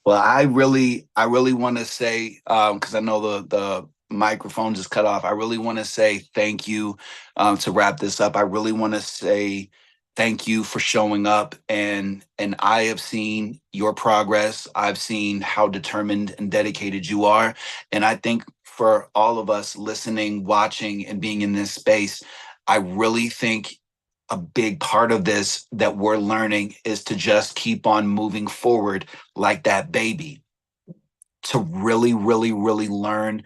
Well, I really want to say, because I know the microphone just cut off. I really want to say thank you to wrap this up. I really want to say thank you for showing up, and I have seen your progress. I've seen how determined and dedicated you are, and I think for all of us listening, watching, and being in this space, I really think a big part of this that we're learning is to just keep on moving forward like that baby, to really, really, really learn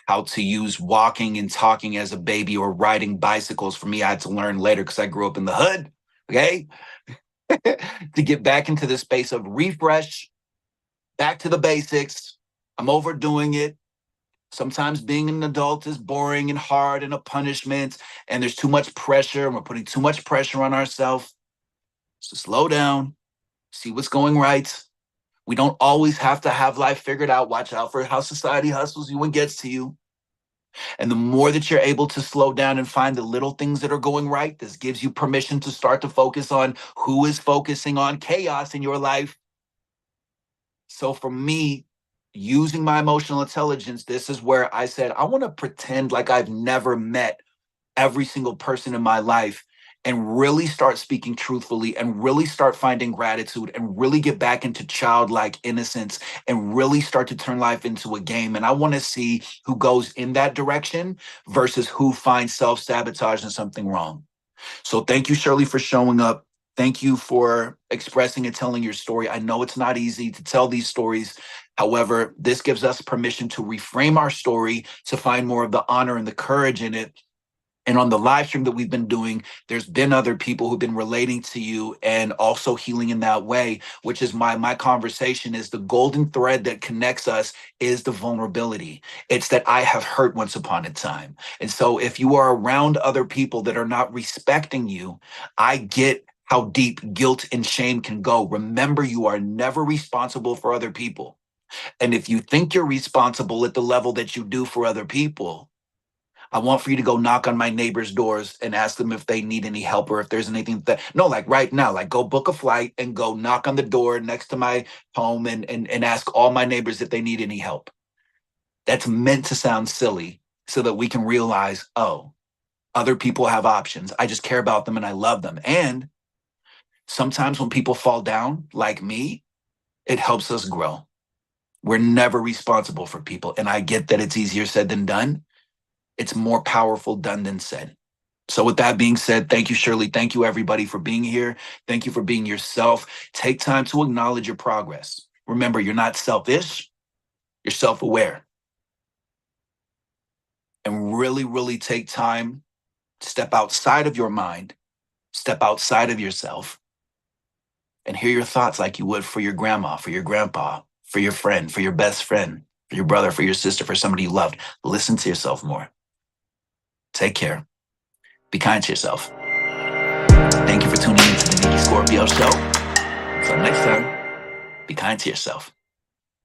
how to use walking and talking as a baby or riding bicycles. For me, I had to learn later because I grew up in the hood. Okay. To get back into the space of refresh, back to the basics. I'm overdoing it. Sometimes being an adult is boring and hard and a punishment, and there's too much pressure, and we're putting too much pressure on ourselves. So slow down, see what's going right. We don't always have to have life figured out. Watch out for how society hustles you and gets to you. And the more that you're able to slow down and find the little things that are going right, this gives you permission to start to focus on who is focusing on chaos in your life. So for me, using my emotional intelligence, this is where I said, I want to pretend like I've never met every single person in my life and really start speaking truthfully and really start finding gratitude and really get back into childlike innocence and really start to turn life into a game. And I want to see who goes in that direction versus who finds self-sabotage and something wrong. So thank you, Shirley, for showing up. Thank you for expressing and telling your story. I know it's not easy to tell these stories. However, this gives us permission to reframe our story, to find more of the honor and the courage in it. And on the live stream that we've been doing, there's been other people who've been relating to you and also healing in that way, which is my conversation is the golden thread that connects us is the vulnerability. It's that I have hurt once upon a time. And so if you are around other people that are not respecting you, I get how deep guilt and shame can go. Remember, you are never responsible for other people. And if you think you're responsible at the level that you do for other people, I want for you to go knock on my neighbors' doors and ask them if they need any help or if there's anything that, no, like right now, like go book a flight and go knock on the door next to my home and ask all my neighbors if they need any help. That's meant to sound silly so that we can realize, oh, other people have options. I just care about them and I love them. And sometimes when people fall down, like me, It helps us grow. We're never responsible for people. And I get that it's easier said than done. It's more powerful done than said. So with that being said, thank you, Shirley. Thank you, everybody, for being here. Thank you for being yourself. Take time to acknowledge your progress. Remember, you're not selfish, you're self-aware. And really, really take time, step outside of your mind, step outside of yourself, and hear your thoughts like you would for your grandma, for your grandpa, for your friend, for your best friend, for your brother, for your sister, for somebody you loved. Listen to yourself more. Take care. Be kind to yourself. Thank you for tuning in to the Nikki Scorpio Show. Until next time, be kind to yourself.